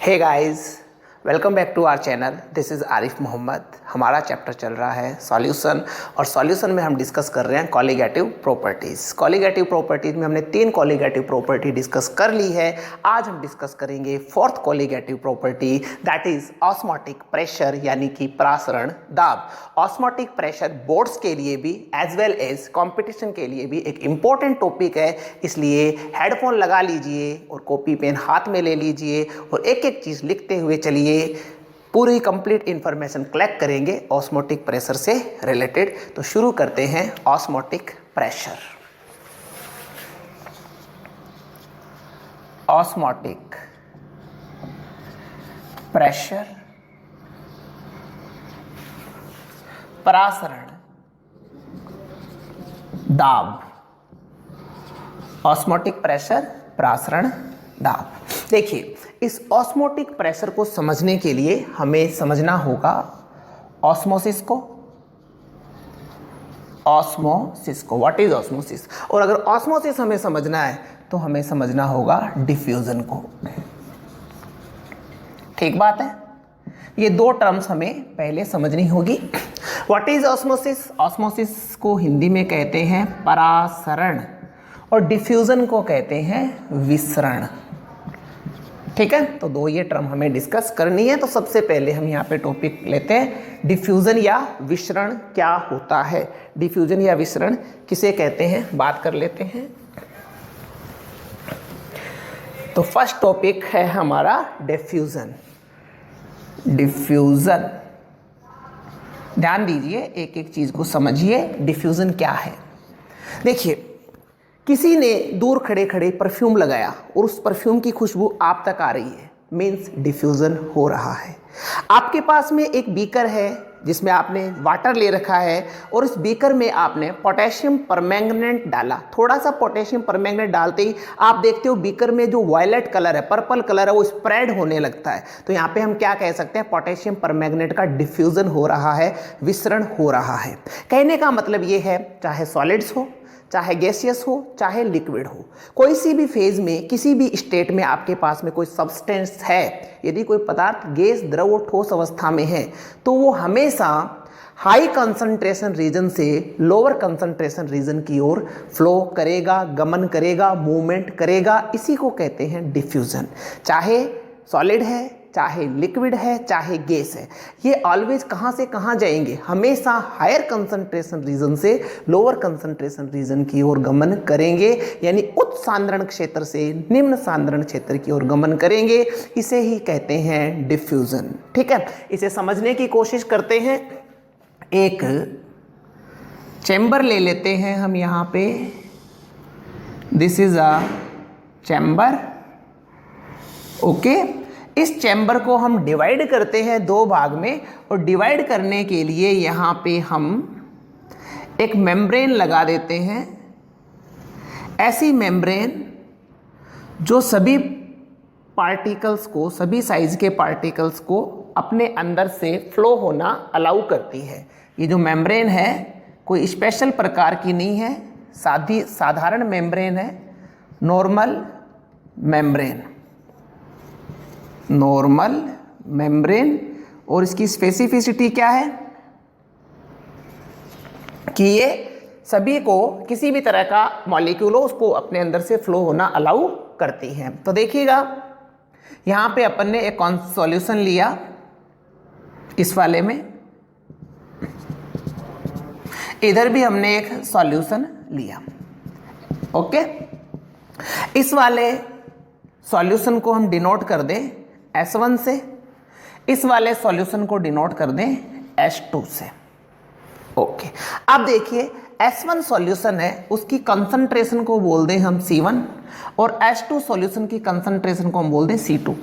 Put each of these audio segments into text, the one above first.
Hey guys, welcome back to our channel. This is Arif Mohammad. हमारा chapter चल रहा है सॉल्यूशन, और सॉल्यूशन में हम डिस्कस कर रहे हैं कॉलिगेटिव प्रॉपर्टीज़। कॉलिगेटिव प्रॉपर्टीज़ में हमने 3 कॉलिगेटिव प्रॉपर्टी डिस्कस कर ली है। आज हम डिस्कस करेंगे 4th colligative property, that is osmotic pressure, यानी कि प्रासरण दाब। ऑस्मोटिक प्रेशर बोर्ड्स के लिए भी एज वेल एज कंपटीशन के लिए भी एक इम्पॉर्टेंट टॉपिक है, इसलिए हेडफोन लगा लीजिए और कॉपी पेन हाथ में ले लीजिए और एक एक चीज़ लिखते हुए चलिए। पूरी कंप्लीट इंफॉर्मेशन कलेक्ट करेंगे ऑस्मोटिक प्रेशर से रिलेटेड। तो शुरू करते हैं ऑस्मोटिक प्रेशर। ऑस्मोटिक प्रेशर, प्रासरण दाब। ऑस्मोटिक प्रेशर, प्रासरण दाब। देखिए, इस ऑस्मोटिक प्रेशर को समझने के लिए हमें समझना होगा ऑस्मोसिस को। ऑस्मोसिस को, व्हाट इज ऑस्मोसिस? और अगर ऑस्मोसिस हमें समझना है तो हमें समझना होगा डिफ्यूजन को। ठीक बात है, ये 2 टर्म्स हमें पहले समझनी होगी। What is osmosis? ऑस्मोसिस को हिंदी में कहते हैं परासरण और डिफ्यूजन को कहते हैं विसरण। ठीक है, तो 2 ये टर्म हमें डिस्कस करनी है। तो सबसे पहले हम यहाँ पे टॉपिक लेते हैं, डिफ्यूजन या विसरण क्या होता है। डिफ्यूजन या विसरण किसे कहते हैं, बात कर लेते हैं। तो फर्स्ट टॉपिक है हमारा डिफ्यूजन। डिफ्यूजन, ध्यान दीजिए, एक एक चीज को समझिए। डिफ्यूजन क्या है? देखिए, किसी ने दूर खड़े खड़े परफ्यूम लगाया और उस परफ्यूम की खुशबू आप तक आ रही है, मीन्स डिफ्यूजन हो रहा है। आपके पास में एक बीकर है जिसमें आपने वाटर ले रखा है और इस बीकर में आपने पोटेशियम परमैंगनेट डाला। थोड़ा सा पोटेशियम परमैंगनेट डालते ही आप देखते हो बीकर में जो वायलेट कलर है, पर्पल कलर है, वो स्प्रेड होने लगता है। तो यहाँ पे हम क्या कह सकते हैं, पोटेशियम परमैंगनेट का डिफ्यूजन हो रहा है, विसरण हो रहा है। कहने का मतलब ये है, चाहे सॉलिड्स हो, चाहे गैसियस हो, चाहे लिक्विड हो, कोई सी भी फेज में, किसी भी स्टेट में आपके पास में कोई सब्सटेंस है, यदि कोई पदार्थ गैस, द्रव और ठोस अवस्था में है तो वो हमेशा हाई कंसंट्रेशन रीजन से लोअर कंसंट्रेशन रीजन की ओर फ्लो करेगा, गमन करेगा, मूवमेंट करेगा। इसी को कहते हैं डिफ्यूजन। चाहे सॉलिड है, चाहे लिक्विड है, चाहे गैस है, ये ऑलवेज कहाँ से कहाँ जाएंगे, हमेशा हायर कंसंट्रेशन रीजन से लोअर कंसंट्रेशन रीजन की ओर गमन करेंगे, यानी उच्च सांद्रण क्षेत्र से निम्न सांद्रण क्षेत्र की ओर गमन करेंगे। इसे ही कहते हैं डिफ्यूजन। ठीक है, इसे समझने की कोशिश करते हैं। एक चैम्बर ले लेते हैं हम यहाँ पे। This is a chamber. Okay, इस चैम्बर को हम डिवाइड करते हैं 2 भाग में, और डिवाइड करने के लिए यहाँ पे हम एक मेम्ब्रेन लगा देते हैं। ऐसी मेम्ब्रेन जो सभी पार्टिकल्स को, सभी साइज के पार्टिकल्स को अपने अंदर से फ्लो होना अलाउ करती है। ये जो मेम्ब्रेन है कोई स्पेशल प्रकार की नहीं है, साधारण मेम्ब्रेन है, नॉर्मल मेम्ब्रेन। Normal membrane. और इसकी स्पेसिफिसिटी क्या है कि ये सभी को, किसी भी तरह का मॉलिक्यूल हो, उसको अपने अंदर से फ्लो होना अलाउ करती है। तो देखिएगा, यहाँ पे अपन ने एक सॉल्यूशन लिया इस वाले में, इधर भी हमने एक सॉल्यूशन लिया। ओके, इस वाले सॉल्यूशन को हम डिनोट कर दें S1 से, इस वाले सॉल्यूशन को डिनोट कर दें S2 से। ओके, अब देखिए, S1 सॉल्यूशन है, उसकी कंसंट्रेशन को बोल दें हम C1, और S2 सॉल्यूशन की कंसंट्रेशन को हम बोल दें C2।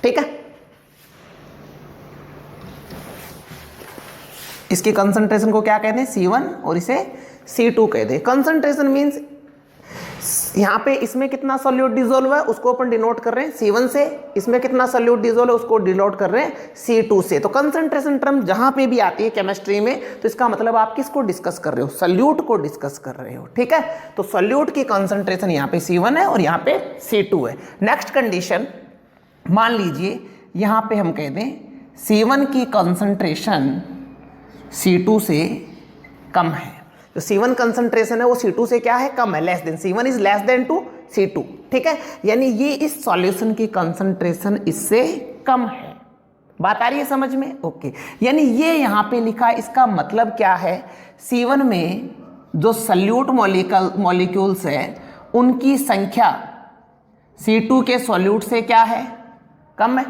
ठीक है, इसकी कंसंट्रेशन को क्या कहते हैं, C1, और इसे C2 कहते हैं। कंसंट्रेशन मीन्स यहाँ पे इसमें कितना सॉल्यूट डिसॉल्व है उसको अपन डिनोट कर रहे हैं C1 से, इसमें कितना सॉल्यूट डिसॉल्व है उसको डिनोट कर रहे हैं C2 से। तो कंसंट्रेशन टर्म जहां पे भी आती है केमिस्ट्री में, तो इसका मतलब आप किसको डिस्कस कर रहे हो, सॉल्यूट को डिस्कस कर रहे हो। ठीक है, तो सॉल्यूट की कंसंट्रेशन यहाँ पे C1 है और यहाँ पे C2 है। नेक्स्ट कंडीशन, मान लीजिए यहाँ पे हम कह दें C1 की कंसंट्रेशन C2 से कम है। जो C1 कंसंट्रेशन है वो C2 से क्या है, कम है, less than, C1 is less than to C2, ठीक है। यानी ये इस सॉल्यूशन की कंसंट्रेशन इससे कम है। बात आ रही है समझ में? ओके। यानी ये यहाँ पे लिखा है, इसका मतलब क्या है, C1 में जो सल्यूट मॉलिक्यूल्स है उनकी संख्या C2 के सॉल्यूट से क्या है, कम है।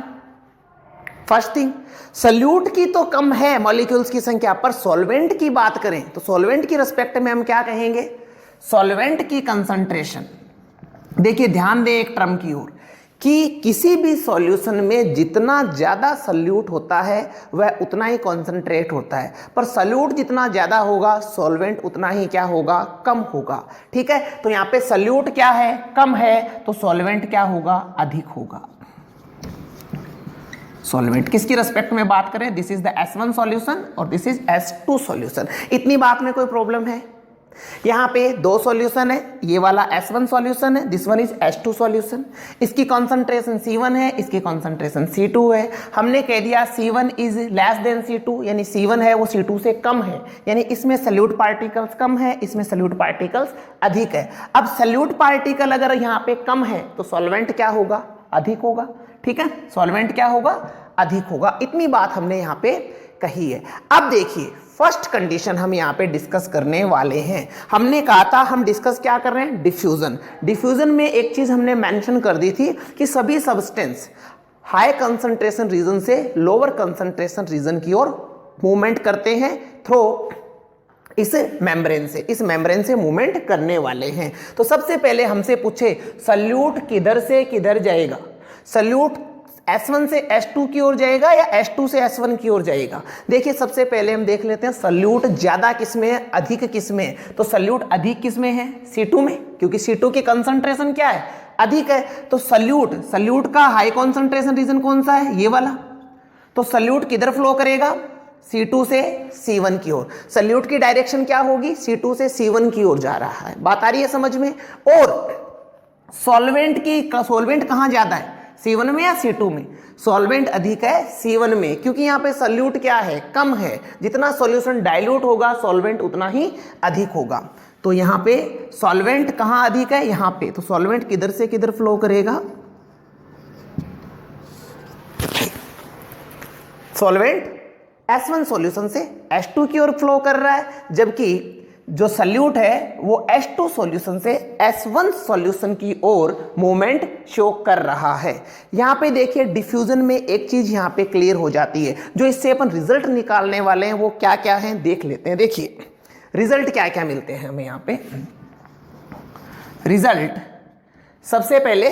फर्स्ट थिंग, सल्यूट की तो कम है मॉलिक्यूल्स की संख्या, पर सॉल्वेंट की बात करें तो सॉल्वेंट की रिस्पेक्ट में हम क्या कहेंगे, सॉल्वेंट की कंसंट्रेशन। देखिए ध्यान दें एक टर्म की ओर कि किसी भी सॉल्यूशन में जितना ज्यादा सल्यूट होता है वह उतना ही कॉन्सेंट्रेट होता है, पर सल्यूट जितना ज्यादा होगा सॉल्वेंट उतना ही क्या होगा, कम होगा, ठीक है। तो यहाँ पे सल्यूट क्या है, कम है, तो सॉल्वेंट क्या होगा, अधिक होगा। सॉल्वेंट किसकी रेस्पेक्ट में बात करें, this is the S1 solution और दिस इज S2 सॉल्यूशन। इतनी बात में कोई प्रॉब्लम है? यहाँ पे दो सॉल्यूशन है, ये वाला S1 सॉल्यूशन है, this one is S2 solution. इसकी कॉन्सेंट्रेशन C1 है, इसकी कॉन्सेंट्रेशन C2 है। हमने कह दिया C1 is less then C2, यानी C1 है वो C2 से कम है, यानी इसमें सल्यूट पार्टिकल्स कम है, इसमें सल्यूट पार्टिकल्स अधिक है। अब सल्यूट पार्टिकल अगर यहाँ पे कम है तो सॉल्वेंट क्या होगा, अधिक होगा, ठीक है। सॉल्वेंट क्या होगा, अधिक होगा। इतनी बात हमने यहाँ पे कही है। अब देखिए फर्स्ट कंडीशन हम यहाँ पे डिस्कस करने वाले हैं। हमने कहा था हम डिस्कस क्या कर रहे हैं, डिफ्यूजन। डिफ्यूजन में एक चीज हमने मेंशन कर दी थी कि सभी सब्सटेंस हाई कंसंट्रेशन रीजन से लोअर कंसंट्रेशन रीजन की ओर मूवमेंट करते हैं थ्रू इस मेम्ब्रेन से मूवमेंट करने वाले हैं। तो सबसे पहले हमसे पूछे सल्यूट किधर से किधर जाएगा, सल्यूट S1 से S2 की ओर जाएगा या S2 से S1 की ओर जाएगा। देखिए सबसे पहले हम देख लेते हैं सल्यूट ज्यादा किसमें है, अधिक किसमें है। तो सल्यूट अधिक किसमें है, C2 में, क्योंकि C2 की कंसंट्रेशन क्या है, अधिक है। तो सल्यूट का हाई कंसंट्रेशन रीजन कौन सा है, ये वाला। तो सल्यूट किधर फ्लो करेगा, C2 से C1 की ओर। सल्यूट की डायरेक्शन क्या होगी, C2 से C1 की ओर जा रहा है। बात आ रही है समझ में? और सॉल्वेंट कहां ज्यादा है, C1 में या C2 में? सॉल्वेंट अधिक है C1 में, क्योंकि यहाँ पे सल्यूट क्या है, कम है। जितना सॉल्यूशन डाइल्यूट होगा सॉल्वेंट उतना ही अधिक होगा। तो यहाँ पे सॉल्वेंट कहाँ अधिक है, यहाँ पे। तो सॉल्वेंट किधर से किधर फ्लो करेगा, सॉल्वेंट S1 सॉल्यूशन से S2 की ओर फ्लो कर रहा है, जबकि जो सल्यूट है वो S2 सॉल्यूशन से S1 सॉल्यूशन की ओर मूवमेंट शो कर रहा है। यहाँ पे देखिए डिफ्यूजन में एक चीज यहाँ पे क्लियर हो जाती है, जो इससे अपन रिजल्ट निकालने वाले हैं वो क्या क्या हैं देख लेते हैं। देखिए रिजल्ट क्या क्या मिलते हैं हमें यहाँ पे। रिजल्ट सबसे पहले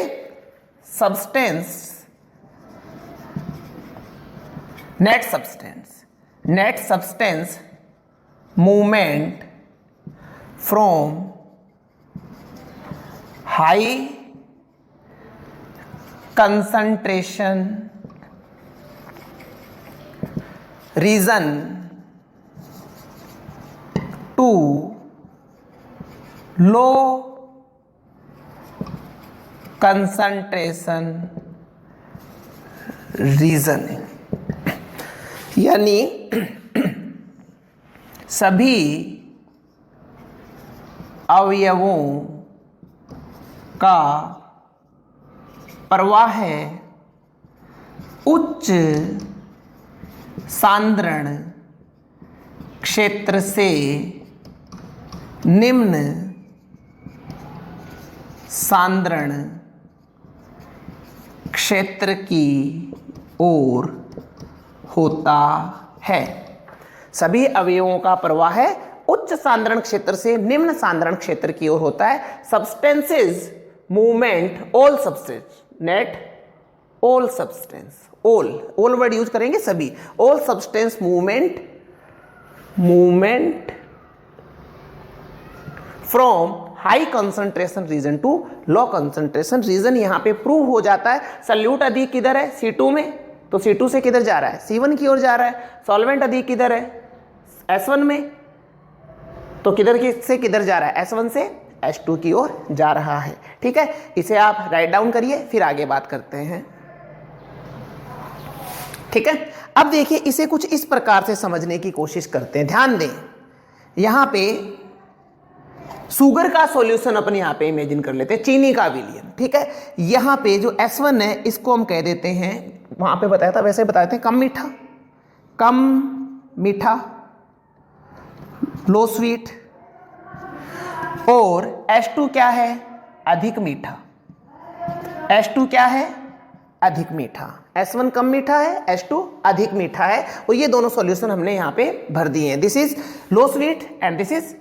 net substance movement from high concentration region to low concentration region, यानी सभी अवयवों का प्रवाह उच्च सांद्रण क्षेत्र से निम्न सांद्रण क्षेत्र की ओर होता है। सभी अवयवों का प्रवाह उच्च सांद्रण क्षेत्र से निम्न सांद्रण क्षेत्र की ओर होता है। Substances movement all substance, net all substance, all word use करेंगे सभी। All substance movement from high concentration region to low concentration region. यहां पे प्रूव हो जाता है सल्यूट अधिक किधर है, C2 में, तो C2 से किधर जा रहा है, C1 की ओर जा रहा है। सॉल्वेंट अधिक किधर है, S1 में, तो किधर से किधर जा रहा है, S1 से S2 की ओर जा रहा है। ठीक है, इसे आप राइट डाउन करिए, फिर आगे बात करते हैं। ठीक है। अब देखिए इसे कुछ इस प्रकार से समझने की कोशिश करते हैं। ध्यान दें, यहां पे शुगर का सॉल्यूशन अपन यहां पे इमेजिन कर लेते हैं, चीनी का विलयन। ठीक है, यहां पे जो S1 है इसको हम कह देते हैं, वहां पे बताया था वैसे बता देते हैं, कम मीठा, कम मीठा, लो स्वीट। और H2 क्या है? अधिक मीठा। H2 क्या है? अधिक मीठा। S1 कम मीठा है, H2 अधिक मीठा है, और ये दोनों सॉल्यूशन हमने यहां पे भर दिए हैं। This is low sweet and this is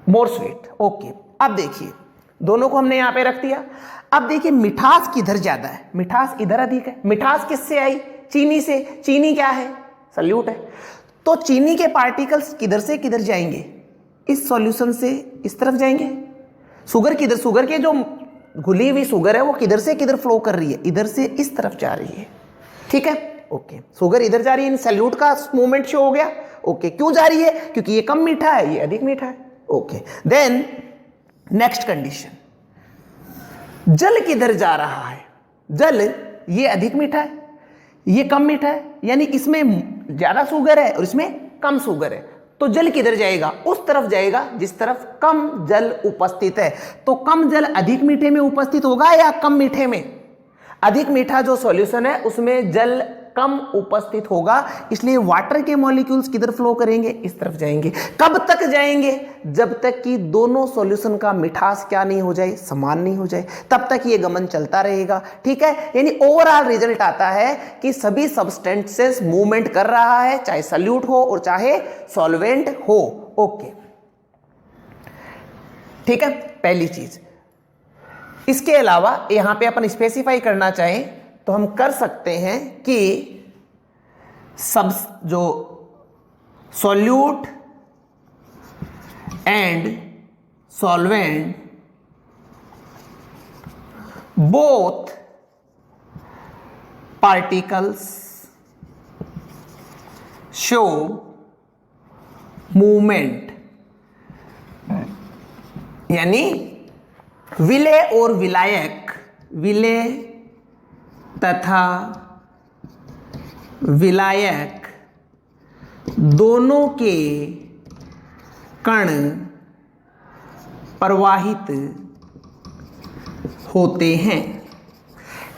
more sweet. Okay, अब देखिए दोनों को हमने यहां पे रख दिया। अब देखिए मिठास किधर ज्यादा है? मिठास इधर अधिक है। मिठास किससे आई? चीनी से। चीनी क्या है? सल्यूट है। तो चीनी के पार्टिकल्स किधर से किधर जाएंगे? इस सॉल्यूशन से इस तरफ जाएंगे। शुगर किधर? शुगर के जो घुली हुई शुगर है वो किधर से किधर फ्लो कर रही है? इधर से इस तरफ जा रही है। ठीक है, ओके, शुगर इधर जा रही है, सल्यूट का मूवमेंट शो हो गया। ओके, क्यों जा रही है? क्योंकि ये कम मीठा है, ये अधिक मीठा है। ओके, देन नेक्स्ट कंडीशन, जल किधर जा रहा है? जल, ये अधिक मीठा है, ये कम मीठा है, यानी इसमें ज्यादा शुगर है और इसमें कम शुगर है। तो जल किधर जाएगा? उस तरफ जाएगा जिस तरफ कम जल उपस्थित है। तो कम जल अधिक मीठे में उपस्थित होगा या कम मीठे में? अधिक मीठा जो सॉल्यूशन है उसमें जल कम उपस्थित होगा, इसलिए वाटर के मॉलिक्यूल्स किधर फ्लो करेंगे? इस तरफ जाएंगे। कब तक जाएंगे? जब तक कि दोनों सॉल्यूशन का मिठास क्या नहीं हो जाए? समान नहीं हो जाए, तब तक ये गमन चलता रहेगा। ठीक है, यानी ओवरऑल रिजल्ट आता है कि सभी सब्सटेंसेस मूवमेंट कर रहा है, चाहे सल्यूट हो और चाहे सॉल्वेंट हो। ओके, ठीक है, पहली चीज। इसके अलावा यहां पे अपन स्पेसिफाई करना चाहें तो हम कर सकते हैं कि सब जो solute and solvent both particles show movement, यानी विलेय और विलायक, विलेय तथा विलायक दोनों के कण प्रवाहित होते हैं।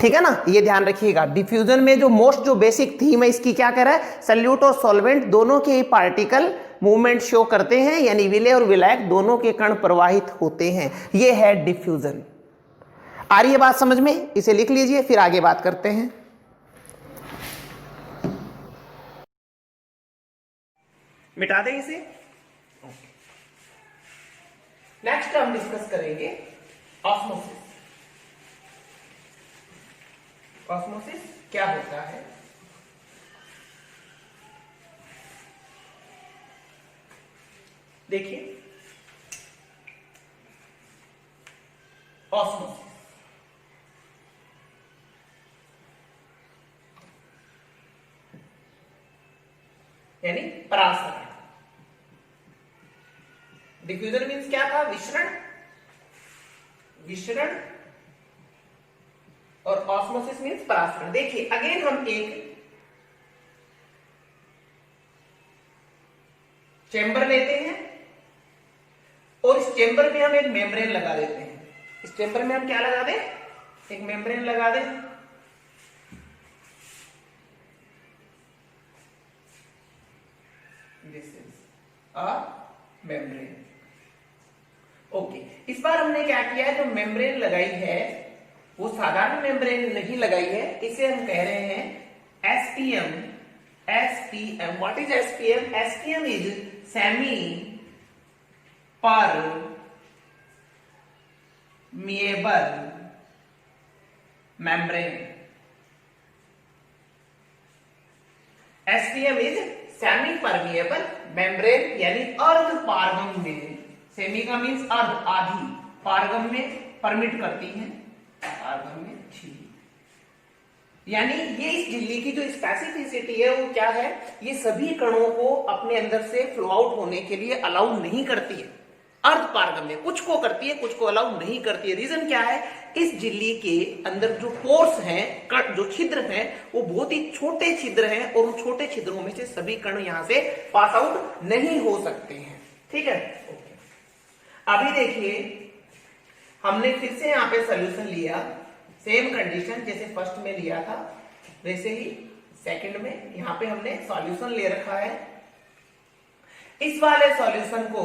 ठीक है ना, ये ध्यान रखिएगा। डिफ्यूजन में जो मोस्ट जो बेसिक थीम है इसकी क्या कह रहा है? सल्यूट और सॉल्वेंट दोनों के ही पार्टिकल मूवमेंट शो करते हैं, यानी विलेय और विलायक दोनों के कण प्रवाहित होते हैं। ये है डिफ्यूजन। आ रही है बात समझ में? इसे लिख लीजिए, फिर आगे बात करते हैं। मिटा दें इसे। नेक्स्ट हम डिस्कस करेंगे ऑस्मोसिस। ऑस्मोसिस क्या होता है? देखिए, ऑस्मोसिस यानी परासरण। डिफ्यूजन मीन्स क्या था? विसरण, विसरण, और ऑस्मोसिस मीन्स परासरण। देखिए अगेन हम एक चेंबर लेते हैं और इस चेंबर में हम एक मेम्ब्रेन लगा देते हैं। इस चेंबर में हम क्या लगा दें? एक मेम्ब्रेन लगा दें। This is a membrane. Okay, इस बार हमने क्या किया है? जो मेम्ब्रेन लगाई है वो साधारण मेम्ब्रेन नहीं लगाई है, इसे हम कह रहे हैं SPM. SPM, what is SPM? SPM is semi permeable membrane. SPM is semi permeable membrane, यानी अर्ध पारगम में, सेमी का मीन्स अर्ध, आधी, पारगम में परमिट करती है, पारगम में झिल्ली। यानी ये इस झिल्ली की जो स्पेसिफिसिटी है वो क्या है? ये सभी कणों को अपने अंदर से फ्लो आउट होने के लिए अलाउ नहीं करती है। अर्ध पारगम्य, कुछ को करती है, कुछ को अलाउ नहीं करती है। रीजन क्या है इस झिल्ली के अंदर जो पोर्स हैं, जो छिद्र हैं, वो बहुत ही छोटे छिद्र हैं और उन छोटे छिद्रों में से सभी कण यहां से पास आउट नहीं हो सकते हैं। ठीक है, अभी देखिए हमने फिर से यहां पे सॉल्यूशन लिया, सेम कंडीशन जैसे फर्स्ट में लिया था वैसे ही सेकंड में यहां पे हमने सॉल्यूशन ले रखा है। इस वाले सॉल्यूशन को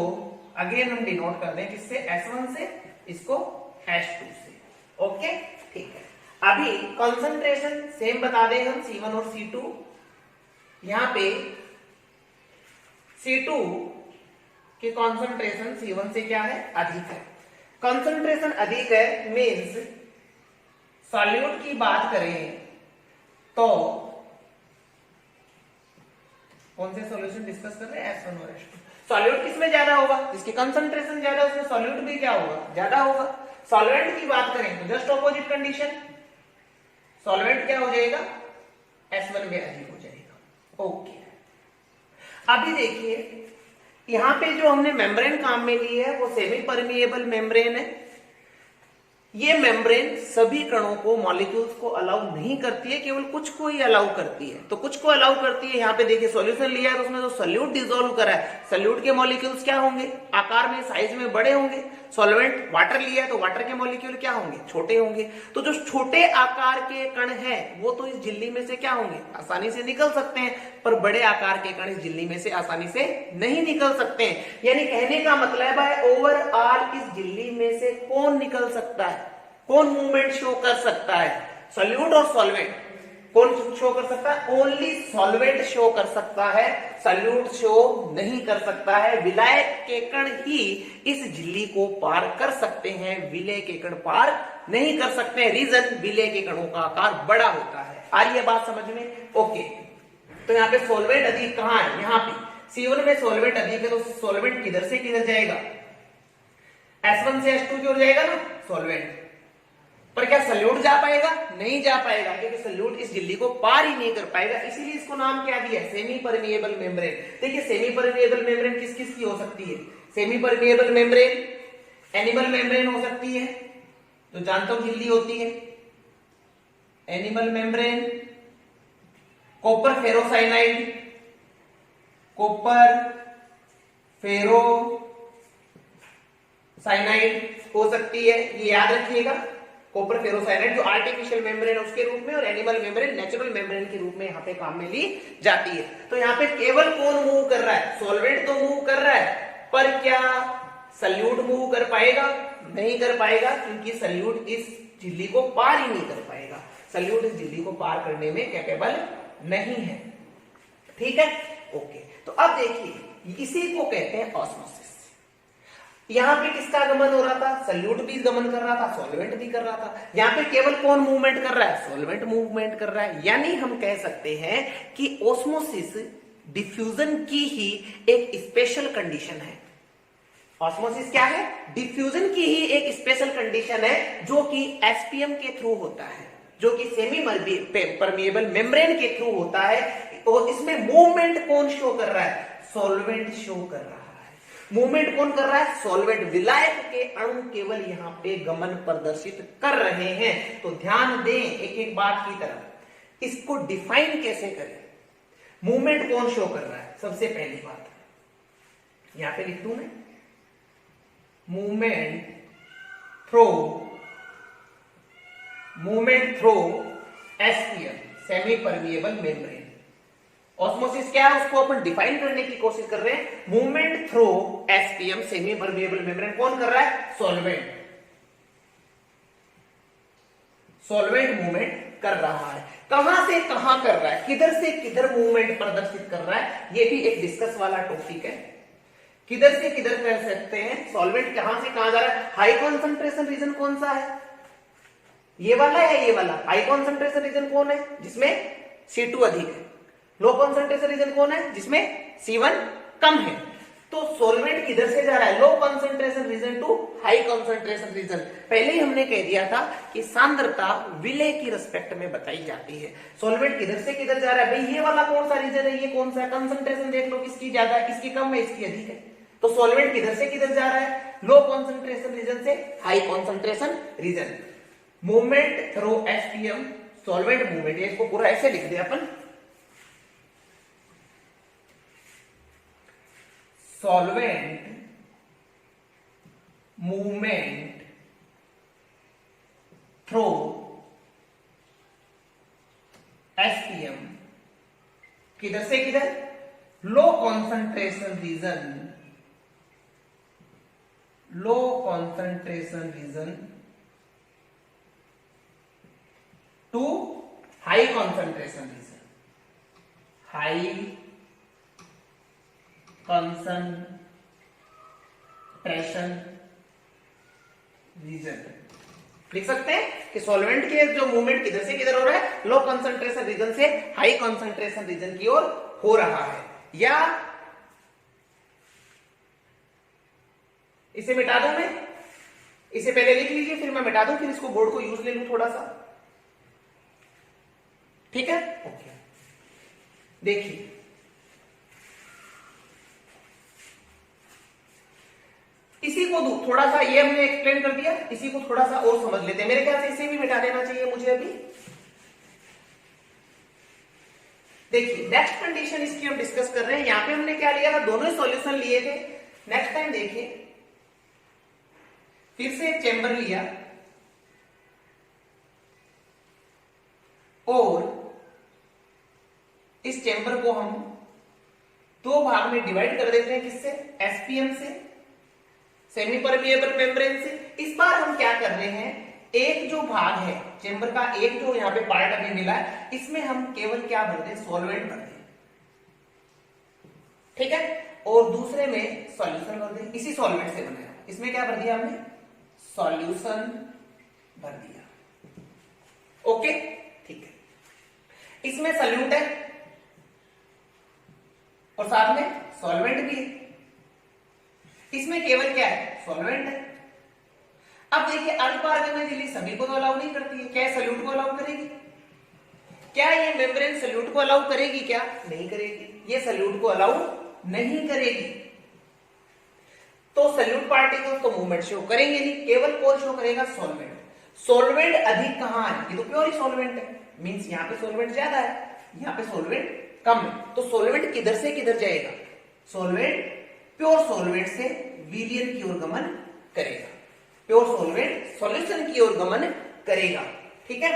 अगेन हम डिनोट कर दें किससे, S1 से, इसको H2 से। ओके, ठीक है। अभी कंसंट्रेशन सेम बता दें हम, C1 और C2। यहां पे C2 की कंसंट्रेशन C1 से क्या है, अधिक है। कंसंट्रेशन अधिक है मींस सॉल्यूट की बात करें तो कौन से सॉल्यूशन डिस्कस कर रहे हैं, S1 और H2। सॉल्यूट किसमें ज्यादा होगा, जिसकी कंसंट्रेशन ज्यादा उसमें सॉल्यूट भी क्या होगा, ज्यादा होगा। सॉल्वेंट की बात करें तो जस्ट ऑपोजिट कंडीशन, सॉल्वेंट क्या हो जाएगा, S1 में अधिक हो जाएगा। ओके, अभी देखिए यहां पे जो हमने मेम्ब्रेन काम में ली है वो सेमी परमिएबल मेम्ब्रेन है। ये मेम्ब्रेन सभी कणों को, मॉलिक्यूल्स को अलाउ नहीं करती है, केवल कुछ को ही अलाउ करती है। तो कुछ को अलाउ करती है, यहाँ पे देखिए सॉल्यूशन लिया है तो उसमें जो सॉल्यूट डिसॉल्व करा है, सॉल्यूट के मॉलिक्यूल्स क्या होंगे, आकार में, साइज में बड़े होंगे। सॉल्वेंट वाटर लिया है तो वाटर के मॉलिक्यूल क्या होंगे, छोटे होंगे। तो जो छोटे आकार के कण हैं वो तो इस झिल्ली में से क्या होंगे, आसानी से निकल सकते हैं, पर बड़े आकार के कण इस झिल्ली में से आसानी से नहीं निकल सकते हैं। यानी कहने का मतलब है ओवरऑल इस झिल्ली में से कौन निकल सकता है, कौन मूवमेंट शो कर सकता है, सॉल्यूट और सॉल्वेंट। कौन शो कर सकता है, ओनली सॉल्वेंट शो कर सकता है, सॉल्यूट शो नहीं कर सकता है। विलायक के कण ही इस झिल्ली को पार कर सकते हैं, विलय के कण पार नहीं कर सकते हैं। रीजन, विलय के कणों का आकार बड़ा होता है। आ रही है बात समझ में? ओके, तो यहाँ पे सॉल्वेंट अधिक कहां है, यहाँ पे C1 में सॉल्वेंट अधिक है तो सॉल्वेंट किधर से किधर जाएगा, S1 से H2 की ओर जाएगा ना सॉल्वेंट। पर क्या सल्यूट जा पाएगा, नहीं जा पाएगा, क्योंकि सल्यूट इस झिल्ली को पार ही नहीं कर पाएगा। इसीलिए इसको नाम क्या दिया, सेमी परमिएबल मेम्ब्रेन। देखिए सेमी परमिएबल मेम्ब्रेन किस किस की हो सकती है, semi permeable membrane animal membrane हो सकती है, जो जानता हूं झिल्ली होती है, animal membrane, copper ferrocyanide, copper ferrocyanide हो सकती है, ये याद रखिएगा। कॉपर फेरोसाइनाइड जो आर्टिफिशियल मेम्ब्रेन है उसके रूप में, और एनिमल मेम्ब्रेन नेचुरल मेम्ब्रेन के रूप में यहाँ पे काम में ली जाती है। तो यहाँ पे केवल कौन मूव कर रहा है, सॉल्वेंट तो मूव कर रहा है, पर क्या सल्यूट मूव कर पाएगा, नहीं कर पाएगा, क्योंकि सल्यूट इस झिल्ली को पार ही नहीं कर पाएगा। सल्यूट इस झिल्ली को पार करने में कैपेबल नहीं है। ठीक है, ओके। तो अब देखिए इसी को कहते हैं ऑस्मोसिस। यहां पे किसका गमन हो रहा था, सल्यूट भी गमन कर रहा था, सॉल्वेंट भी कर रहा था। यहां पे केवल कौन मूवमेंट कर रहा है, सॉल्वेंट मूवमेंट कर रहा है। यानी हम कह सकते हैं कि ऑस्मोसिस डिफ्यूजन की ही एक स्पेशल कंडीशन है। ऑस्मोसिस क्या है, डिफ्यूजन की ही एक स्पेशल कंडीशन है, जो कि एसपीएम के थ्रू होता है, जो कि सेमी परमिएबल मेम्ब्रेन के थ्रू होता है। और इसमें मूवमेंट कौन शो कर रहा है, सॉल्वेंट शो कर रहा है। मूवमेंट कौन कर रहा है, सॉल्वेंट। विलायक के अणु केवल यहाँ पे गमन प्रदर्शित कर रहे हैं। तो ध्यान दें एक एक बात की तरफ, इसको डिफाइन कैसे करें, मूवमेंट कौन शो कर रहा है। सबसे पहली बात यहां पे लिख दूं मैं, movement through SPM, semi permeable membrane. Osmosis क्या है, उसको अपन डिफाइन करने की कोशिश कर रहे हैं। Movement through SPM, semi permeable membrane, कौन कर रहा है, सॉल्वेंट। सॉल्वेंट मूवमेंट कर रहा है। कहां से कहां कर रहा है, किधर से किधर मूवमेंट प्रदर्शित कर रहा है, यह भी एक डिस्कस वाला टॉपिक है। किधर से किधर कर सकते हैं, सॉल्वेंट कहां से कहां जा रहा है। हाई कॉन्सेंट्रेशन रीजन कौन सा है, ये वाला है, ये वाला। हाई कॉन्सेंट्रेशन रीजन कौन है, जिसमें C2 अधिक है। लो कॉन्सेंट्रेशन रीजन कौन है, जिसमें C1 कम है। तो सॉल्वेंट किधर से जा रहा है, low concentration region to high concentration region. पहले ही हमने कह दिया था कि सांद्रता विलय की रिस्पेक्ट में बताई जाती है। सॉल्वेंट किधर से किधर जा रहा है, भाई ये वाला कौन सा रीजन है, ये कौन सा, कंसेंट्रेशन देख लो, किसकी ज्यादा है, किसकी कम है, इसकी अधिक है। तो सॉल्वेंट किधर से किधर जा रहा है, लो कॉन्सेंट्रेशन रीजन से high concentration region. Movement through SPM, solvent movement, ये इसको पूरा ऐसे लिख दिया अपन, सॉल्वेंट मूवमेंट थ्रू एसपीएम, किधर से किधर, low concentration region, low concentration region to high concentration region, high concentration region. लिख सकते हैं कि सॉल्वेंट के जो मूवमेंट किधर से किधर हो रहा है, लो कंसंट्रेशन रीजन से हाई कंसंट्रेशन रीजन की ओर हो रहा है। या इसे मिटा दूं मैं, इसे पहले लिख लीजिए फिर मैं मिटा दूं, फिर इसको बोर्ड को यूज ले लूं थोड़ा सा, ठीक है। ओके, देखिए इसी को थोड़ा सा, ये हमने एक्सप्लेन कर दिया, इसी को थोड़ा सा और समझ लेते हैं। मेरे ख्याल से इसे भी मिटा देना चाहिए मुझे अभी। देखिए नेक्स्ट कंडीशन इसकी हम डिस्कस कर रहे हैं। यहां पे हमने क्या लिया था, दोनों ही सॉल्यूशन लिए थे। नेक्स्ट टाइम देखिए, फिर से एक चेंबर लिया और इस चेंबर को हम दो भाग में डिवाइड कर देते हैं, किससे, एसपीएम से, सेमी परमिएबल मेम्ब्रेन से। इस बार हम क्या कर रहे हैं, एक जो भाग है चेंबर का, एक जो यहाँ पे पार्ट अभी मिला है, इसमें हम केवल क्या भर दें, सॉल्वेंट भर दें, ठीक है, और दूसरे में सॉल्यूशन भर दें। इसी सॉल्वेंट से बनाया, इसमें क्या भर दिया हमने, सॉल्यूशन भर दिया। ओके, ठीक है। इसमें सॉल्यूट है और साथ में सॉल्वेंट भी है, इसमें केवल क्या है, सॉल्वेंट है। अब देखिए अर्धपारगम्य झिल्ली सभी को तो अलाउ नहीं करती है, क्या सल्यूट को अलाउ करेगी, क्या ये मेम्ब्रेन सल्यूट को अलाउ करेगी, क्या नहीं करेगी, ये सल्यूट को अलाउ नहीं करेगी। तो सल्यूट पार्टिकल्स तो मूवमेंट शो करेंगे नहीं, केवल कौन शो करेगा, सॉल्वेंट। सॉल्वेंट अधिक कहां है, ये तो प्योर ही सॉल्वेंट है, मींस यहां पे सॉल्वेंट ज्यादा है, यहां पे सॉल्वेंट कम है। तो सॉल्वेंट किधर से किधर जाएगा, सॉल्वेंट प्योर सॉल्वेंट से विलियन की ओर गमन करेगा, प्योर सॉल्वेंट सॉल्यूशन की ओर गमन करेगा, ठीक है।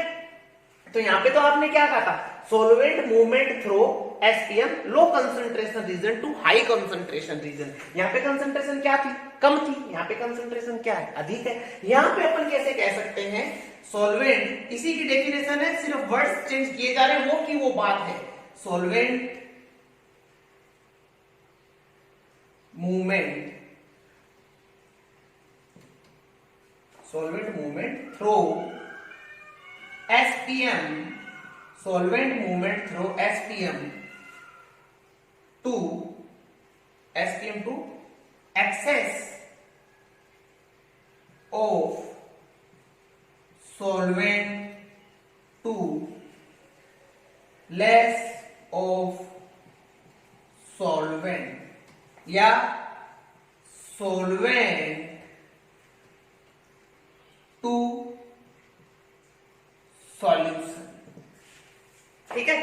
तो यहां पे तो आपने क्या कहा था, solvent movement through SPM, low concentration region to high concentration region. यहां पे कंसंट्रेशन क्या थी, कम थी, यहां पे कंसंट्रेशन क्या है, अधिक है। यहां पे अपन कैसे कह सकते हैं, सॉल्वेंट, इसी की डेफिनेशन है, सिर्फ वर्ड्स चेंज किए जा रहे हैं, वो की वो बात है। Solvent movement, solvent movement through SPM, solvent movement through SPM to excess of solvent to less of solvent, या सॉल्वेंट टू सॉल्यूशन, ठीक है।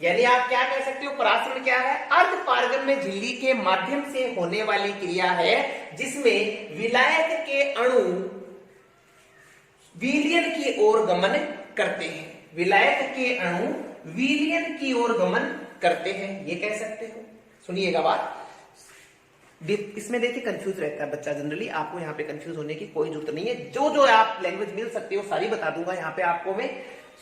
यानी आप क्या कह सकते हो, परासरण क्या है, अर्धपारगम्य झिल्ली के माध्यम से होने वाली क्रिया है जिसमें विलायक के अणु विलयन की ओर गमन करते हैं, विलायक के अणु विलयन की ओर गमन करते हैं, ये कह सकते हो। सुनिएगा बात, इसमें देखिए कंफ्यूज रहता है बच्चा जनरली, आपको यहाँ पे कंफ्यूज होने की कोई जरूरत नहीं है। जो जो आप लैंग्वेज मिल सकती हो सारी बता दूंगा यहाँ पे आपको मैं।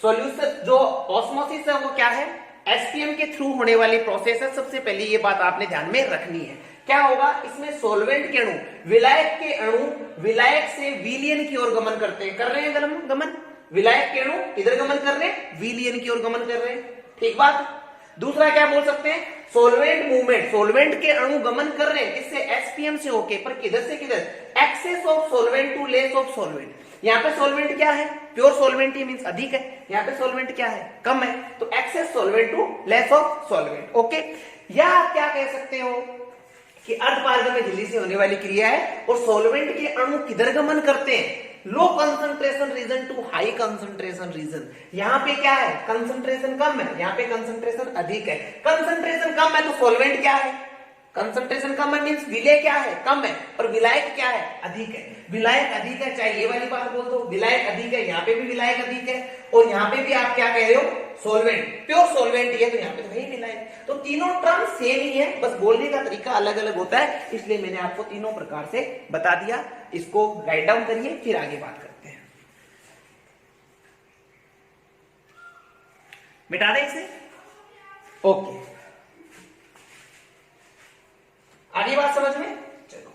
सॉल्यूशन जो ऑस्मोसिस है वो क्या है, एसपीएम के थ्रू होने वाली प्रोसेस है। सबसे पहले ये बात आपने ध्यान में रखनी है। क्या होगा, इसमें सॉल्वेंट के अणु विलायक के अणु विलायक से विलयन की ओर गमन करते हैं, कर रहे हैं गमन, विलायक के अणु किधर गमन कर रहे हैं, विलयन की ओर गमन कर रहे हैं, ठीक बात। दूसरा क्या बोल सकते हैं, सॉल्वेंट मूवमेंट, सॉल्वेंट के अणु गमन कर रहे हैं इससे एसपीएम से होके, पर किधर से किधर, excess of solvent to less of solvent. यहाँ पे सॉल्वेंट क्या है, प्योर सॉल्वेंट ही मींस अधिक है, यहाँ पे सॉल्वेंट क्या है, कम है, तो excess solvent to less of solvent, okay. या आप क्या कह सकते हो कि अर्धपारगम्य झिल्ली से होने वाली क्रिया है और सॉल्वेंट के अणु किधर गमन करते हैं, low concentration region to high concentration region. यहां पे क्या है, कंसंट्रेशन कम है, यहां पे कंसंट्रेशन अधिक है। कंसंट्रेशन कम है तो सॉल्वेंट क्या है, कंसंट्रेशन कम है मींस विलेय क्या है, कम है, और विलायक क्या है, अधिक है। विलायक अधिक है, चाहे ये वाली बात बोल दो, विलायक अधिक है, यहाँ पे भी विलायक अधिक है, और यहाँ पे भी आप क्या कह रहे हो, सॉल्वेंट, प्योर सॉल्वेंट ही है, तो यहाँ पे तो वही विलायक। तो तीनों टर्म सेम ही है, बस बोलने का तरीका अलग अलग होता है, इसलिए मैंने आपको तीनों प्रकार से बता दिया। इसको राइट डाउन करिए, फिर आगे बात करते हैं। मिटा दें इसे, ओके। आगे बात समझ में, चलो।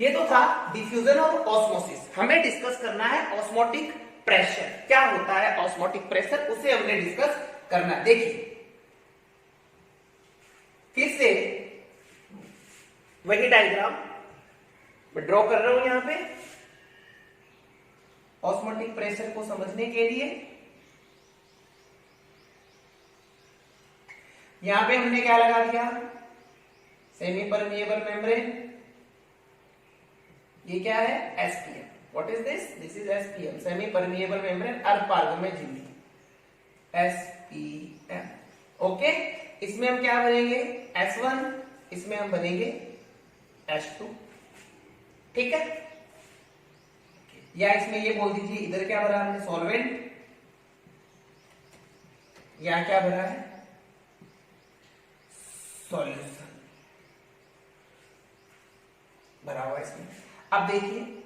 ये तो था डिफ्यूजन और ऑस्मोसिस। हमें डिस्कस करना है ऑस्मोटिक प्रेशर, क्या होता है ऑस्मोटिक प्रेशर, उसे हमने डिस्कस करना है। देखिए फिर से वही डायग्राम मैं ड्रॉ कर रहा हूं यहां पे ऑस्मोटिक प्रेशर को समझने के लिए। यहां पे हमने क्या लगा दिया, सेमी परमिएबल मेम्ब्रेन, ये क्या है, SPM. What is this, this is SPM, semi permeable membrane अर्ध पारगम्य झिल्ली, एसपीएम। ओके, इसमें हम क्या भरेंगे, S1, इसमें हम भरेंगे S2, ठीक है। या इसमें ये बोल दीजिए, इधर क्या भरा हमने, सॉल्वेंट, या क्या भरा है, सॉल्यूशन भरा हुआ इसमें। अब देखिए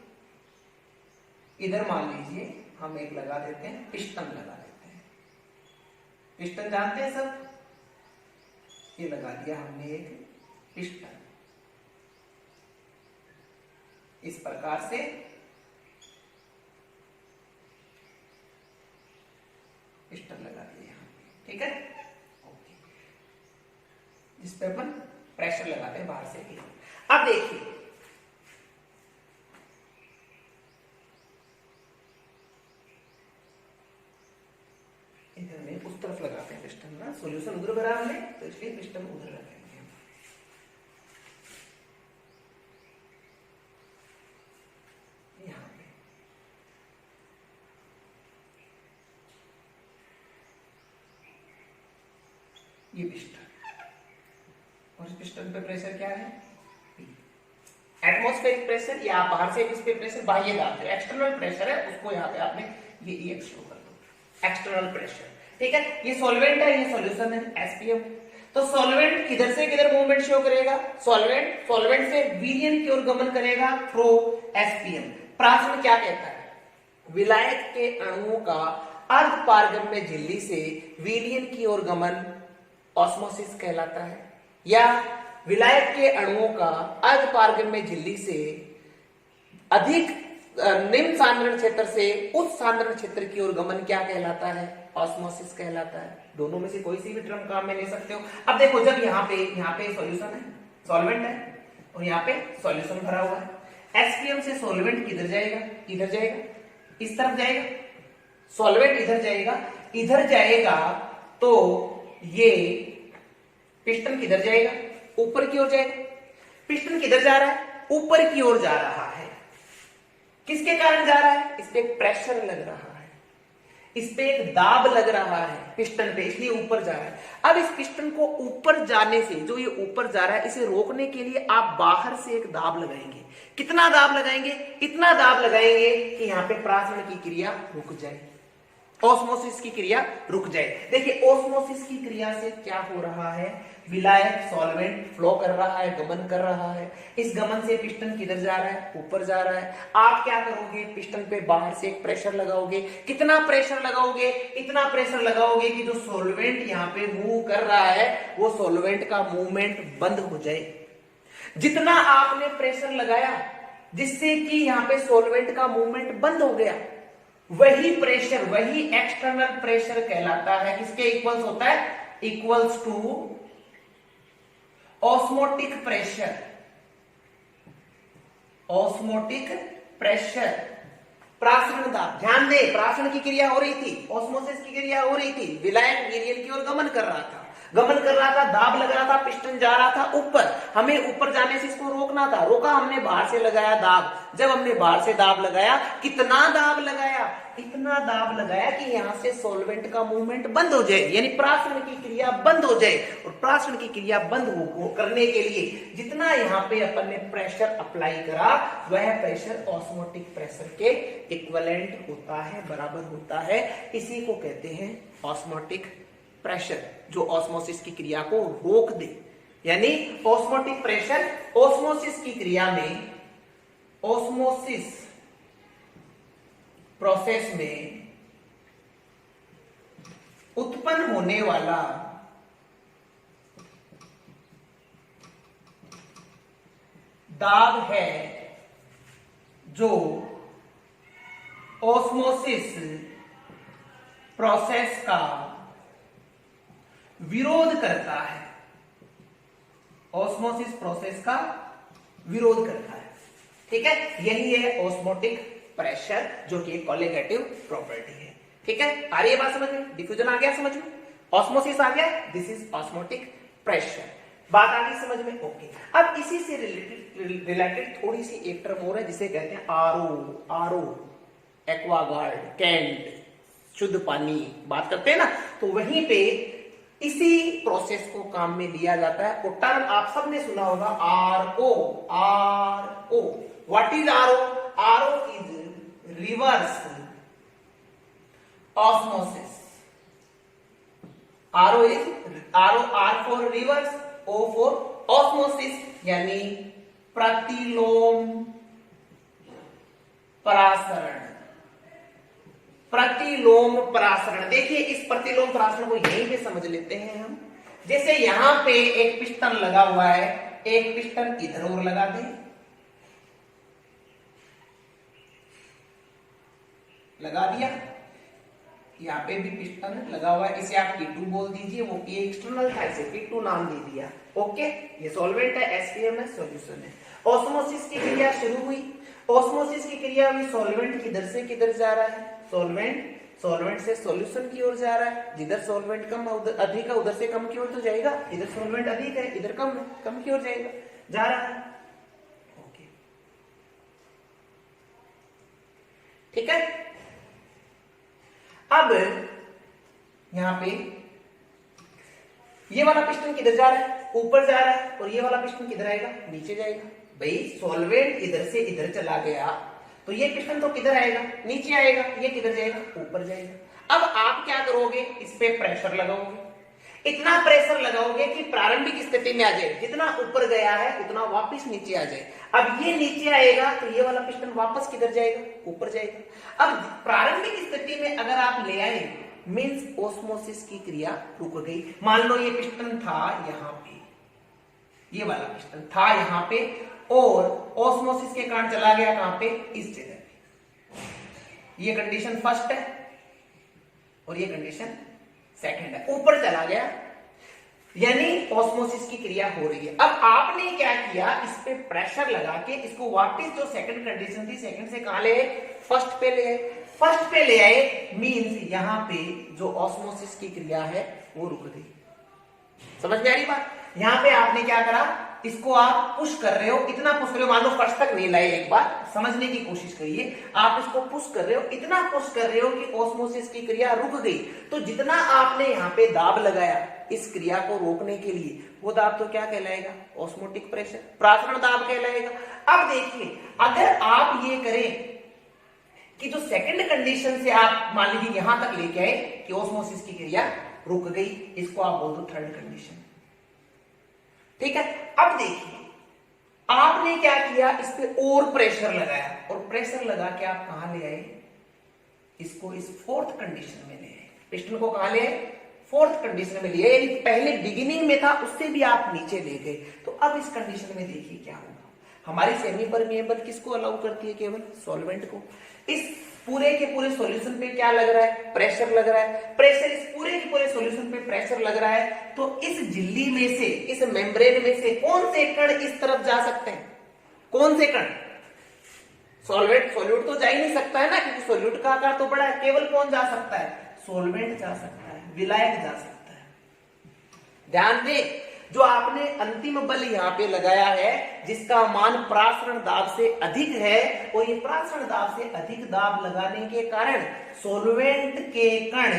इधर मान लीजिए हम एक लगा देते हैं, पिस्टन लगा देते हैं। पिस्टन जानते हैं सब, ये लगा दिया हमने एक पिस्टन, इस प्रकार से पिस्टन लगा दिया, ठीक है, ओके, जिस पे अपन प्रेशर लगाते हैं बाहर से भी। अब देखिए इधर में उस तरफ लगाते हैं पिस्टन ना, सॉल्यूशन उधर भरा हमने तो इसलिए पिस्टन उधर लगाएंगे। यहां पे ये पिस्टन, और इस पिस्टन पे प्रेशर क्या है, एटमॉस्फेरिक प्रेशर, या बाहर से इस पे प्रेशर बाह्य दाब, एक्सटर्नल प्रेशर है, उसको यहाँ पे आपने ये EX शो कर दो, एक्सटर्नल प्रेशर, ठीक है। ये सॉल्वेंट है, ये सॉल्यूशन है, एसपीएम। तो सॉल्वेंट किधर से किधर मूवमेंट शो करेगा, सॉल्वेंट से विलयन की ओर गमन करेगा थ्रू एसपीएम। प्राचीन क्या कहता है, विलायक के अणुओं का अर्ध पारगम्य झिल्ली से विलयन की ओर गमन ऑस्मोसिस कहलाता है, या विलायक के अणुओं का अर्ध पारगम्य झिल्ली से अधिक निम्न सांद्रण क्षेत्र से उच्च सांद्रण क्षेत्र की ओर गमन क्या कहलाता है, ऑस्मोसिस कहलाता है। दोनों में से कोई सी भी टर्म काम में ले सकते हो। अब देखो जब यहाँ पे सॉल्यूशन है, सॉल्वेंट है, और यहाँ पे सॉल्यूशन भरा हुआ है, एसपीएम से सॉल्वेंट किधर जाएगा, इधर जाएगा, इस तरफ जाएगा, सॉल्वेंट इधर जाएगा, इधर जाएगा, तो ये पिस्टन किधर जाएगा, ऊपर की ओर जाएगा। पिस्टन किधर जा रहा है, ऊपर की ओर जा रहा है। किसके कारण जा रहा है, इस पे एक प्रेशर लग रहा है, इस पे एक दाब लग रहा है पिस्टन पे, इसलिए ऊपर जा रहा है। अब इस पिस्टन को ऊपर जाने से, जो ये ऊपर जा रहा है, इसे रोकने के लिए आप बाहर से एक दाब लगाएंगे। कितना दाब लगाएंगे, इतना दाब लगाएंगे कि यहां पे प्राशन की क्रिया रुक जाए, ऑस्मोसिस की क्रिया रुक जाए। देखिए ऑस्मोसिस की क्रिया से क्या हो रहा है, विलायक सॉल्वेंट फ्लो कर रहा है, गमन कर रहा है। इस गमन से पिस्टन किधर जा रहा है, ऊपर जा रहा है। आप क्या करोगे, पिस्टन पे बाहर से एक प्रेशर लगाओगे। कितना प्रेशर लगाओगे, इतना प्रेशर लगाओगे कि जो सॉल्वेंट यहाँ पे मूव कर रहा है वो सॉल्वेंट का मूवमेंट बंद हो जाए। जितना आपने प्रेशर लगाया जिससे कि यहाँ पे सॉल्वेंट का मूवमेंट बंद हो गया, वही प्रेशर, वही एक्सटर्नल प्रेशर कहलाता है। किसके इक्वल्स होता है, equals to osmotic pressure. Osmotic pressure प्रासरण दाब, ध्यान दे, प्रासरण की क्रिया हो रही थी, ऑस्मोसिस की क्रिया हो रही थी, विलायक मीडियम की ओर गमन कर रहा था, दाब लग रहा था, पिस्टन जा रहा था ऊपर, हमें ऊपर जाने से इसको रोकना था, रोका हमने, बाहर से लगाया दाब। जब हमने बाहर से दाब लगाया, कितना दाब लगाया, इतना दाब लगाया कि यहां से सॉल्वेंट का मूवमेंट बंद हो जाए, यानी प्रासरण की क्रिया बंद हो जाए। और प्रासरण की क्रिया बंद करने के लिए जितना यहाँ पे अपन ने प्रेशर अप्लाई करा, वह प्रेशर ऑस्मोटिक प्रेशर के इक्विवेलेंट होता है, बराबर होता है। इसी को कहते हैं ऑस्मोटिक प्रेशर, जो ऑस्मोसिस की क्रिया को रोक दे। यानी ऑस्मोटिक प्रेशर ऑस्मोसिस की क्रिया में, ऑस्मोसिस प्रोसेस में उत्पन्न होने वाला दाब है, जो ऑस्मोसिस प्रोसेस का विरोध करता है, ऑस्मोसिस प्रोसेस का विरोध करता है। ठीक है, यही है ऑस्मोटिक प्रेशर, जो कि कोलिगेटिव प्रॉपर्टी है। ठीक है, आ रही है बात समझ में? डिफ्यूजन आ गया समझ में, ऑस्मोसिस आ गया, दिस इज ऑस्मोटिक प्रेशर। बात आ गई समझ में? ओके। अब इसी से रिलेटेड थोड़ी सी एक टर्म और है, जिसे कहते हैं आरओ, एक्वागार्ड, कैंट, शुद्ध पानी बात करते हैं ना, तो वहीं पे इसी प्रोसेस को काम में लिया जाता है। और टर्म आप सबने सुना होगा RO. What is RO? RO is reverse osmosis. R for reverse, O for osmosis, यानी प्रतिलोम परासरण। प्रतिलोम परासरण, देखिए इस प्रतिलोम परासरण को यहीं पे समझ लेते हैं हम। जैसे यहां पे एक पिस्टन लगा हुआ है, एक पिस्टन इधर और लगा दें, लगा दिया, यहां पे भी पिस्टन लगा हुआ है, इसे आप P2 बोल दीजिए, वो P एक्सटर्नल था, इसे P2 नाम दे दिया। ओके, ये सॉल्वेंट है, SPM है, सॉल्यूशन है। ऑस्मोसिस की क्रिया शुरू हुई, ऑस्मोसिस की क्रिया हुई, सॉल्वेंट किधर से किधर जा रहा है, सॉल्वेंट से सॉल्यूशन की ओर जा रहा है। जिधर सॉल्वेंट कम अधिक है, उधर से कम की ओर तो जाएगा, इधर सॉल्वेंट अधिक है, इधर कम की ओर जाएगा, जा रहा है। ओके, ठीक है। अब यहां पे ये वाला पिस्टन किधर जा रहा है, ऊपर जा रहा है, और ये वाला पिस्टन किधर आएगा, नीचे जाएगा। भाई सॉल्वेंट इधर से इधर चला गया, तो ये पिस्टन तो किधर आएगा, नीचे आएगा, ये किधर जाएगा, ऊपर जाएगा। अब आप क्या करोगे, इस पे प्रेशर लगाओगे, इतना प्रेशर लगाओगे कि प्रारंभिक स्थिति में आ जाए, जितना ऊपर गया है उतना वापस नीचे आ जाए। अब ये नीचे आएगा तो ये वाला पिस्टन वापस किधर जाएगा, ऊपर जाएगा। अब प्रारंभिक स्थिति में अगर आप ले आए, मींस ऑस्मोसिस की क्रिया रुक गई। मान लो ये पिस्टन था यहां पे, ये वाला पिस्टन था यहां पे, और ऑस्मोसिस के कारण चला गया कहां पे, इस जगह पे। ये कंडीशन फर्स्ट है और ये कंडीशन सेकंड है, ऊपर चला गया, यानी ऑस्मोसिस की क्रिया हो रही है। अब आपने क्या किया, इस पे प्रेशर लगा के इसको वापस जो सेकंड कंडीशन थी, सेकंड से कहां ले आए, फर्स्ट पे ले आए। फर्स्ट पे ले आए मींस यहां पे जो ऑस्मोसिस की क्रिया है वो रुक गई। समझ में आ रही बात? यहां पे आपने क्या करा, इसको आप पुश कर रहे हो, इतना पुश कर रहे हो, मान लो फर्स्ट तक नहीं लाए, एक बार समझने की कोशिश करिए। आप इसको पुश कर रहे हो, इतना पुश कर रहे हो कि ऑस्मोसिस की क्रिया रुक गई। तो जितना आपने यहाँ पे दाब लगाया इस क्रिया को रोकने के लिए, वो दाब तो क्या कहलाएगा, ऑस्मोटिक प्रेशर, प्रासरण दाब कहलाएगा। अब देखिए, अगर आप ये करें कि जो सेकंड कंडीशन से आप मान लीजिए यहां तक लेके आए कि ऑस्मोसिस की क्रिया रुक गई, इसको आप बोल दो थर्ड कंडीशन। ठीक है, अब देखिए आपने क्या किया, इस पे और प्रेशर लगाया, और प्रेशर लगा के आप कहां ले आए, इसको इस फोर्थ कंडीशन में ले आए। पिस्टन को कहां ले आए, फोर्थ कंडीशन में लिए, यानी पहले बिगिनिंग में था उससे भी आप नीचे ले गए। तो अब इस कंडीशन में देखिए क्या होगा, हमारी सेमी परमिएबल किसको अलाउ करती है, केवल सॉल्वेंट को। इस पूरे के पूरे सॉल्यूशन पे क्या लग रहा है, प्रेशर लग रहा है। प्रेशर, इस पूरे के पूरे सॉल्यूशन पे प्रेशर लग रहा है, तो इस झिल्ली में से, इस मेम्ब्रेन में से कौन से कण इस तरफ जा सकते हैं, कौन से कण, सॉल्वेंट सोल्यूट तो जा ही नहीं सकता है ना, क्योंकि सोल्यूट का आकार तो बड़ा है। केवल कौन जा सकता है? सोल्वेंट जा सकता है, विलायक जा सकता है। ध्यान दे, जो आपने अंतिम बल यहां पे लगाया है जिसका मान प्रासरण दाब से अधिक है, और ये प्रासरण दाब से अधिक दाब लगाने के कारण सॉल्वेंट के कण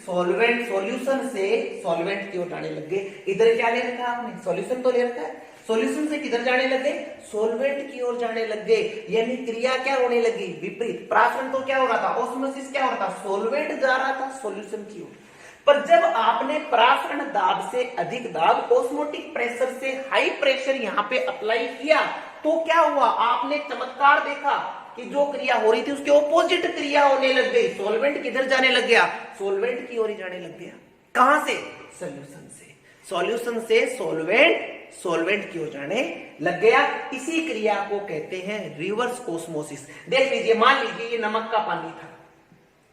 सॉल्वेंट सॉल्यूशन से सॉल्वेंट की ओर जाने लग गए। इधर क्या ले रखा है आपने? सॉल्यूशन तो ले रखा है, सॉल्यूशन से किधर जाने लग गए? सॉल्वेंट की ओर जाने लग गए। यानी क्रिया क्या होने लगी? विपरीत। प्रासरण तो क्या हो रहा था? ऑस्मोसिस क्या हो रहा था? सॉल्वेंट जा रहा था सॉल्यूशन की ओर। पर जब आपने प्रासरण दाब से अधिक दाब, ऑस्मोटिक प्रेशर से हाई प्रेशर यहां पे अप्लाई किया, तो क्या हुआ? आपने चमत्कार देखा कि जो क्रिया हो रही थी उसके ऑपोजिट क्रिया होने लग गई। सॉल्वेंट किधर जाने लग गया? सॉल्वेंट की ओर ही जाने लग गया। कहां से? सॉल्यूशन से। सॉल्यूशन से सॉल्वेंट, सॉल्वेंट की ओर जाने लग गया। इसी क्रिया को कहते हैं रिवर्स ऑस्मोसिस। देख लीजिए, मान लीजिए ये नमक का पानी था,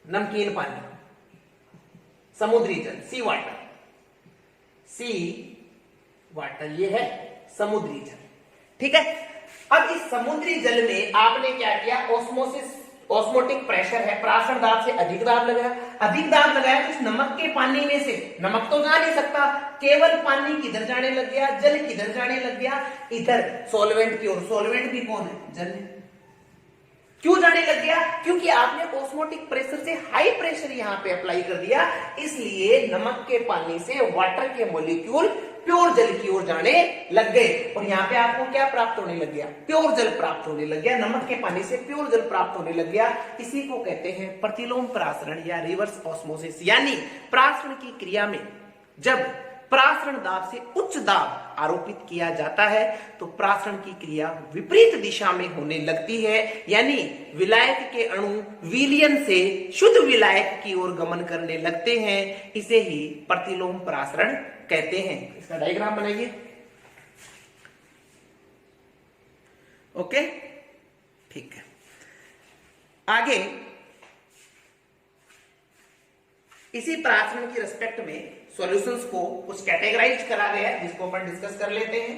नमकीन पानी, समुद्री जल, सी वाटर, सी वाटर, ये है समुद्री जल। ठीक है, अब इस समुद्री जल में आपने क्या किया? ऑस्मोसिस, ऑस्मोटिक प्रेशर है, प्रासरण दाब से अधिक दाब लगाया। अधिक दाब लगाया तो इस नमक के पानी में से, नमक तो जा नहीं सकता, केवल पानी किधर जाने लग गया? जल किधर जाने लग गया? इधर, सॉल्वेंट की ओर। सॉल्वेंट भी कौन है? जल है। क्यों जाने लग गया? क्योंकि आपने ऑस्मोटिक प्रेशर से हाई प्रेशर यहां पे अप्लाई कर दिया, इसलिए नमक के पानी से वाटर के मॉलिक्यूल प्योर जल की ओर जाने लग गए। और यहां पे आपको क्या प्राप्त होने लग गया? प्योर जल प्राप्त होने लग गया। नमक के पानी से प्योर जल प्राप्त होने लग गया। इसी को कहते हैं प्रतिलोम प्रासरण या रिवर्स ऑस्मोसिस। यानी प्रासरण की क्रिया में जब प्रासरण दाब से उच्च दाब आरोपित किया जाता है तो प्रासरण की क्रिया विपरीत दिशा में होने लगती है। यानी विलायक के अणु विलयन से शुद्ध विलायक की ओर गमन करने लगते हैं। इसे ही प्रतिलोम प्रासरण कहते हैं। इसका डायग्राम बनाइए। ओके, ठीक है। आगे इसी प्रासरण की रिस्पेक्ट में सॉल्यूशंस को कुछ कैटेगराइज करा गया है, जिसको अपन डिस्कस कर लेते हैं।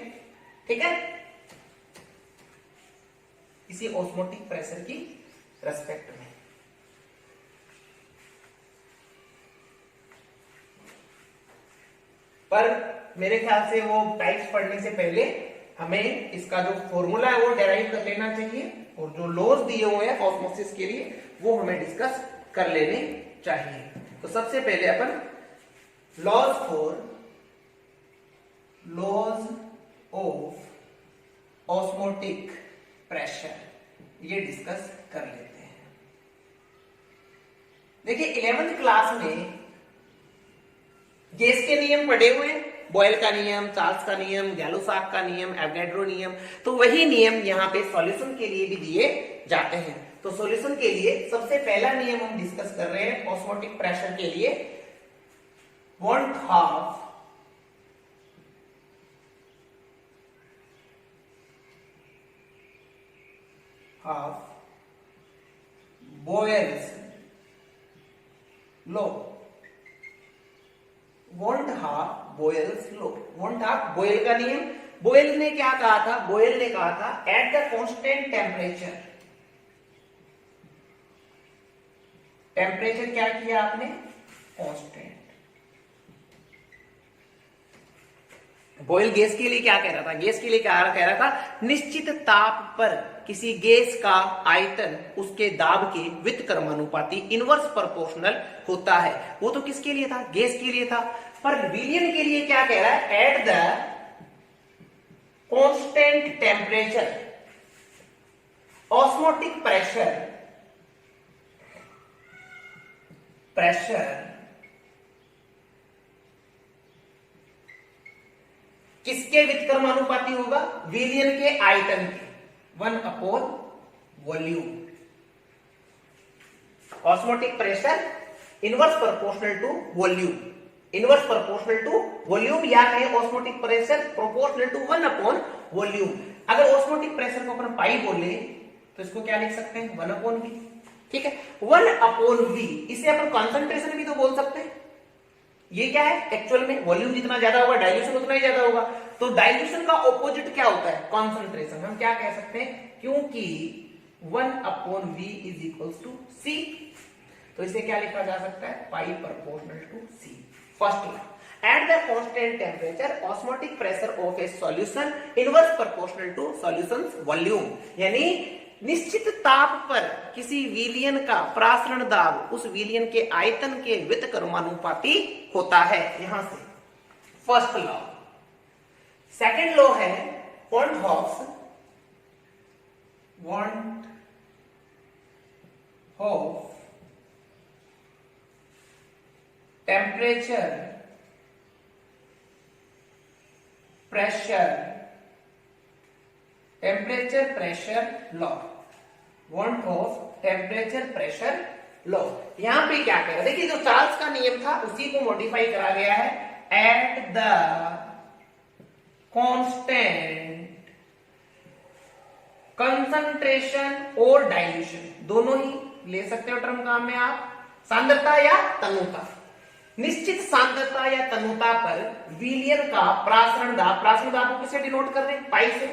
ठीक है, इसी ऑस्मोटिक प्रेशर की रिस्पेक्ट में। पर मेरे ख्याल से वो टाइप्स पढ़ने से पहले हमें इसका जो फॉर्मूला है वो डेराइव कर लेना चाहिए, और जो लॉज दिए हुए हैं ऑस्मोसिस के लिए वो हमें डिस्कस कर लेने चाहिए। तो सबसे पहले अपन लॉज ऑफ ऑस्मोटिक प्रेशर ये डिस्कस कर लेते हैं। देखिए 11th क्लास में गैस के नियम पढ़े हुए हैं, बॉयल का नियम, चार्ल्स का नियम, गैलो-साक का नियम, एवोगैड्रो नियम। तो वही नियम यहाँ पे सॉल्यूशन के लिए भी दिए जाते हैं। तो सॉल्यूशन के लिए सबसे पहला नियम हम डिस्कस कर रहे हैं ऑस्मोटिक प्रेशर के लिए। want half Boyle's law। want half Boyle's law, want half बोयल का नियम। बोयल ने क्या कहा था? बोयल ने कहा था eight the constant temperature, temperature क्या किया आपने? कांस्टेंट। बॉयल गैस के लिए क्या कह रहा था? गैस के लिए क्या कह रहा था? निश्चित ताप पर किसी गैस का आयतन उसके दाब के व्युत्क्रमानुपाती इनवर्स प्रोपोर्शनल होता है। वो तो किसके लिए था? गैस के लिए था। पर विलियन के लिए क्या कह रहा है? At the constant temperature osmotic pressure किसके व्युत्क्रमानुपाती होगा? विलियन के आयतन के, one by volume. Osmotic pressure inverse proportional to volume, inverse proportional to volume, या कहें osmotic pressure proportional to one by volume. अगर ऑस्मोटिक प्रेशर को अपन पाई बोले तो इसको क्या लिख सकते हैं? 1/v। ठीक है, 1/v। इसे अपन कॉन्सेंट्रेशन भी तो बोल सकते हैं। ये क्या है? एक्चुअल में वॉल्यूम जितना ज्यादा होगा डाइल्यूशन उतना ही ज्यादा होगा। तो डाइल्यूशन का ऑपोजिट क्या होता है? कॉन्सेंट्रेशन। हम क्या कह सकते हैं? क्योंकि 1/v is equal to c। तो इसे क्या लिखा जा सकता है, pi proportional to c। First law, at the constant temperature osmotic pressure of a solution inverse proportional to solution's volume, यानी निश्चित ताप पर किसी विलयन का प्रासरण दाब उस विलयन के आयतन के व्युत्क्रमानुपाती होता है। यहां से फर्स्ट लॉ। सेकंड लॉ है van't Hoff temperature pressure law, van't Hoff temperature pressure law. यहां पे क्या कह रहा है, देखिए जो चार्ल्स का नियम था उसी को मॉडिफाई करा गया है। एट द कांस्टेंट कंसंट्रेशन और डाइल्यूशन, दोनों ही ले सकते हो टर्म काम में आप, सांद्रता या तनुता, निश्चित सांद्रता या तनुता पर विलयन का प्रासरण दाब को किससे डिनोट कर रहे हैं, पाई से,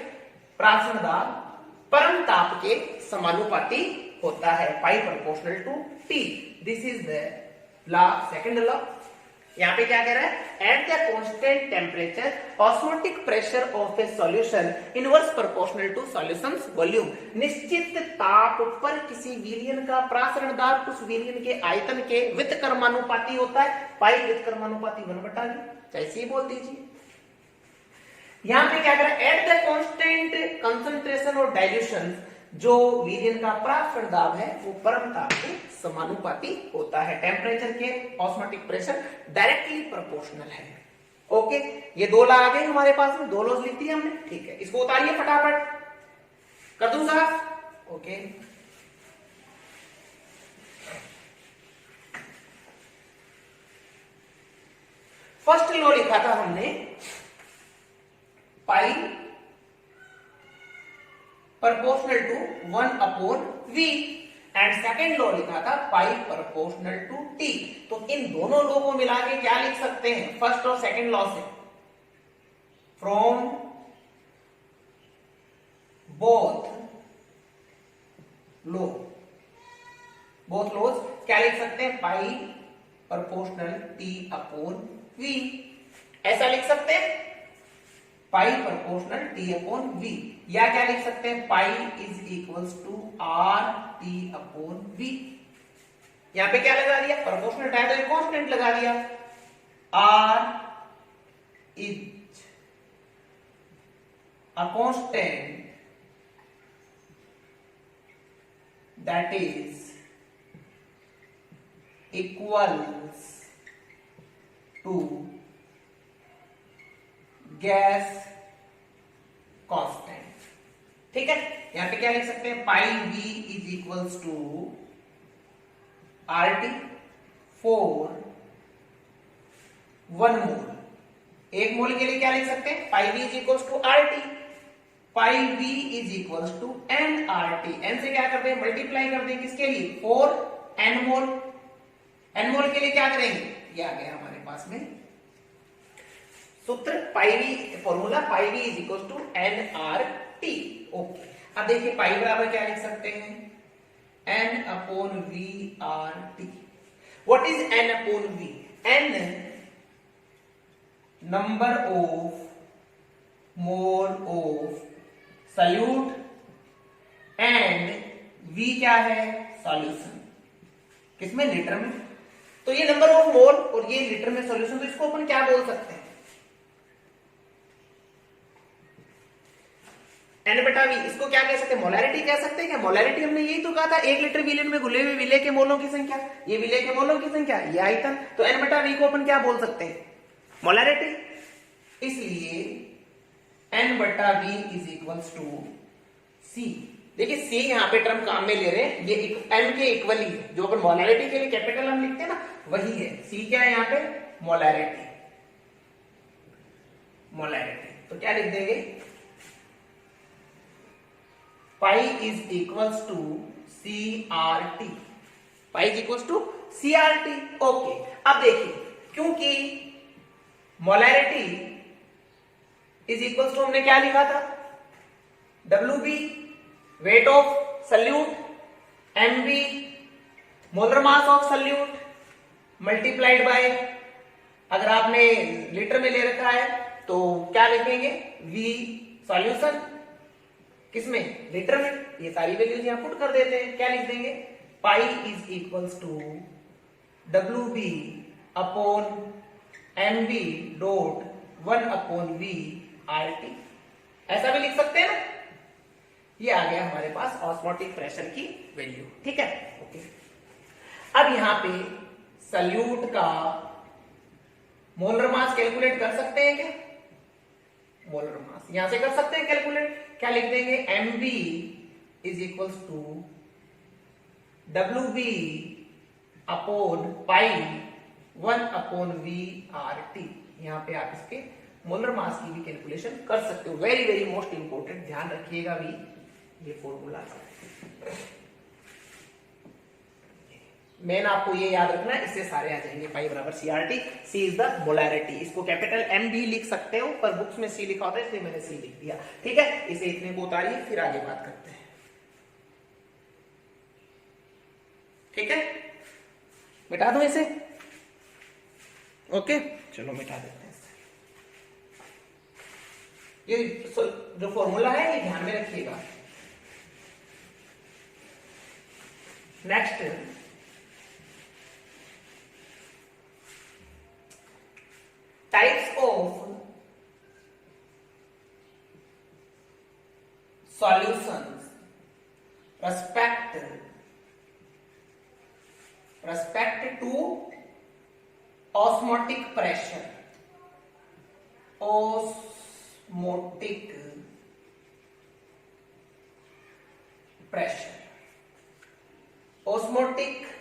प्रासरण दाब परम ताप के समानुपाती होता है, pi proportional to T. This is the law, second law. यहां पे क्या कह रहा है, at the constant temperature osmotic pressure of a solution inverse proportional to solution's volume, निश्चित ताप पर किसी विलयन का प्रासरण दाब उस विलयन के आयतन के व्युत्क्रमानुपाती होता है, पाई व्युत्क्रमानुपाती 1/v, ऐसे ही बोल दीजिए। यहां पे क्या कर रहा है, एट द कांस्टेंट कंसंट्रेशन और डाइल्यूशन, जो विलयन का प्रासरण दाब है वो परम ताप के समानुपाती होता है, टेम्परेचर के ऑस्मोटिक प्रेशर डायरेक्टली प्रोपोर्शनल है। ओके, ये दो लॉ आ गए हमारे पास में, दो लॉज लिख दिए हमने, ठीक है। इसको उतारिए फटाफट, कर दूं साहब, ओके। फर्स्ट लॉ लिखा था हमने pi proportional to 1/v, and second law लिखा था पाई प्रोपोर्शनल टू टी। तो इन दोनों लॉ को मिला के क्या लिख सकते हैं, फर्स्ट और सेकेंड लॉ से, फ्रॉम बोथ लॉज क्या लिख सकते हैं, pi proportional T upon V, ऐसा लिख सकते हैं, pi proportional T upon V, या क्या लिख सकते हैं, pi is equals to R T upon V. यहां पे क्या लगा दिया, प्रोपोर्शनल है तो एक कांस्टेंट लगा दिया, R is a constant that is equals to gas constant, ठीक है। यहां पे क्या लिख सकते हैं, pi V is equals to R T for 1 mole. 1 mole के लिए क्या लिख सकते हैं, pi V is equals to R T, pi V is equals to n R T, n से क्या करते हैं, मल्टीप्लाई कर देंगे, किसके लिए, फॉर एन मोल। एन मोल के लिए क्या करेंगे, ये आ गया हमारे पास में सूत्र, pi V, formula pi V is equal to n R T. Okay, अब देखिए पाई बराबर क्या लिख सकते हैं, n upon V R T. What is n upon V, n number of mole of solute and V क्या है, solution, किसमें, लीटर में। तो ये नंबर ऑफ मोल और ये लीटर में सॉल्यूशन, तो इसको अपन क्या बोल सकते हैं, एन बटा वी। इसको क्या कह सकते हैं, मोलैरिटी कह सकते हैं क्या, मोलैरिटी हमने यही तो कहा था, 1 लीटर विलेन में घुले हुए विले के मोलों की संख्या, ये विले के मोलों की संख्या, ये आयतन, तो एन बटा वी को अपन क्या बोल सकते हैं, मोलैरिटी। इसलिए एन बटा वी इज इक्वल्स टू सी। देखिए सी यहां पे टर्म काम में ले रहे हैं, ये एम के इक्वल ही है, जो अपन मोलैरिटी के लिए कैपिटल हम लिखते हैं ना, वही है। सी क्या है यहां पे, मोलैरिटी, तो क्या लिख देंगे, pi is equals to C R T, pi is equals to C R T. Okay, अब देखिए क्योंकि मोलैरिटी इज इक्वल्स टू हमने क्या लिखा था, W B, weight of solute mv molar mass of solute multiplied by, अगर आपने litre में ले रखा है तो क्या लिखेंगे, v सॉल्यूशन किसमें, लीटर में। ये सारी वैल्यूज यहां पुट कर देते हैं, क्या लिख देंगे, pi is equals to WB upon MB dot 1 upon V RT, ऐसा भी लिख सकते हैं ना। ये आ गया हमारे पास ऑस्मोटिक प्रेशर की वैल्यू, ठीक है, ओके। अब यहां पे सल्यूट का मोलर मास कैलकुलेट कर सकते हैं क्या, मोलर मास यहां से कर सकते हैं कैलकुलेट, क्या लिख देंगे, mv is equals to WB upon पाई 1 अपॉन V RT। यहां पे आप इसके मोलर मास की भी कैलकुलेशन कर सकते हो। वेरी वेरी मोस्ट इंपोर्टेंट, ध्यान रखिएगा भी ये फॉर्मूला। मेन आपको ये याद रखना है, इससे सारे आ जाएंगे, पाई बराबर CRT, C is the molarity. इसको कैपिटल M भी लिख सकते हो, पर बुक्स में C लिखा होता है इसलिए मैंने C लिख दिया, ठीक है। इसे इतने को उतारिए, फिर आगे बात करते हैं, ठीक है। मिटा दूं इसे, ओके, चलो मिटा देते हैं इसे। ये जो फॉर्मूला है ये ध्यान में रखिएगा। Next, types of solutions respect to osmotic pressure, osmotic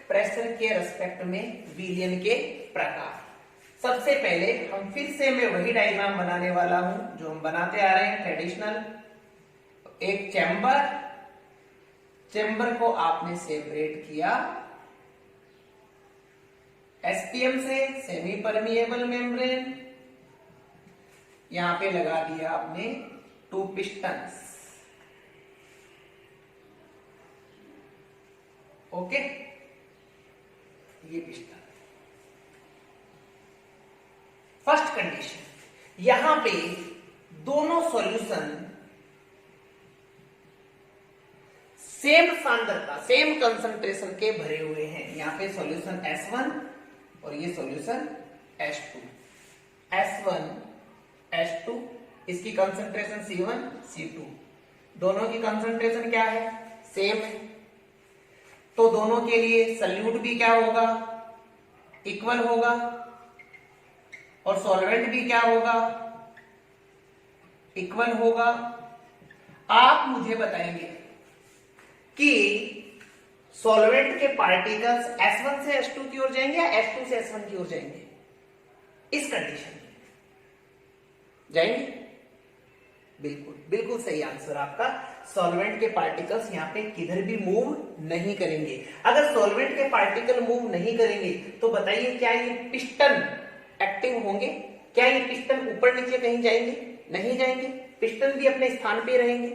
pressure के रेस्पेक्ट में विलियन के प्रकार। सबसे पहले हम फिर से मैं वही डायग्राम बनाने वाला हूं जो हम बनाते आ रहे हैं ट्रेडिशनल। एक चैम्बर को आपने सेपरेट किया SPM से, सेमी परमिएबल मेम्ब्रेन, यहां पे लगा दिया आपने 2 पिस्टन्स, ओके, ये पिस्टन। फर्स्ट कंडीशन, यहां पे दोनों सॉल्यूशन सेम सांद्रता, सेम कंसंट्रेशन के भरे हुए हैं। यहां पे सॉल्यूशन S1 और ये सॉल्यूशन H2, S1 H2, इसकी कंसंट्रेशन C1 C2, दोनों की कंसंट्रेशन क्या है, सेम है। तो दोनों के लिए सल्यूट भी क्या होगा, इक्वल होगा, और सॉल्वेंट भी क्या होगा, इक्वल होगा। आप मुझे बताएंगे कि सॉल्वेंट के पार्टिकल्स S1 से H2 की ओर जाएंगे या H2 से S1 की ओर जाएंगे, इस कंडीशन में जाएंगे। बिल्कुल बिल्कुल सही आंसर आपका, सॉल्वेंट के पार्टिकल्स यहां पे किधर भी मूव नहीं करेंगे। अगर सॉल्वेंट के पार्टिकल मूव नहीं करेंगे तो बताइए क्या ये पिस्टन एक्टिव होंगे, क्या ये पिस्टन ऊपर नीचे कहीं जाएंगे, नहीं जाएंगे, पिस्टन भी अपने स्थान पे रहेंगे।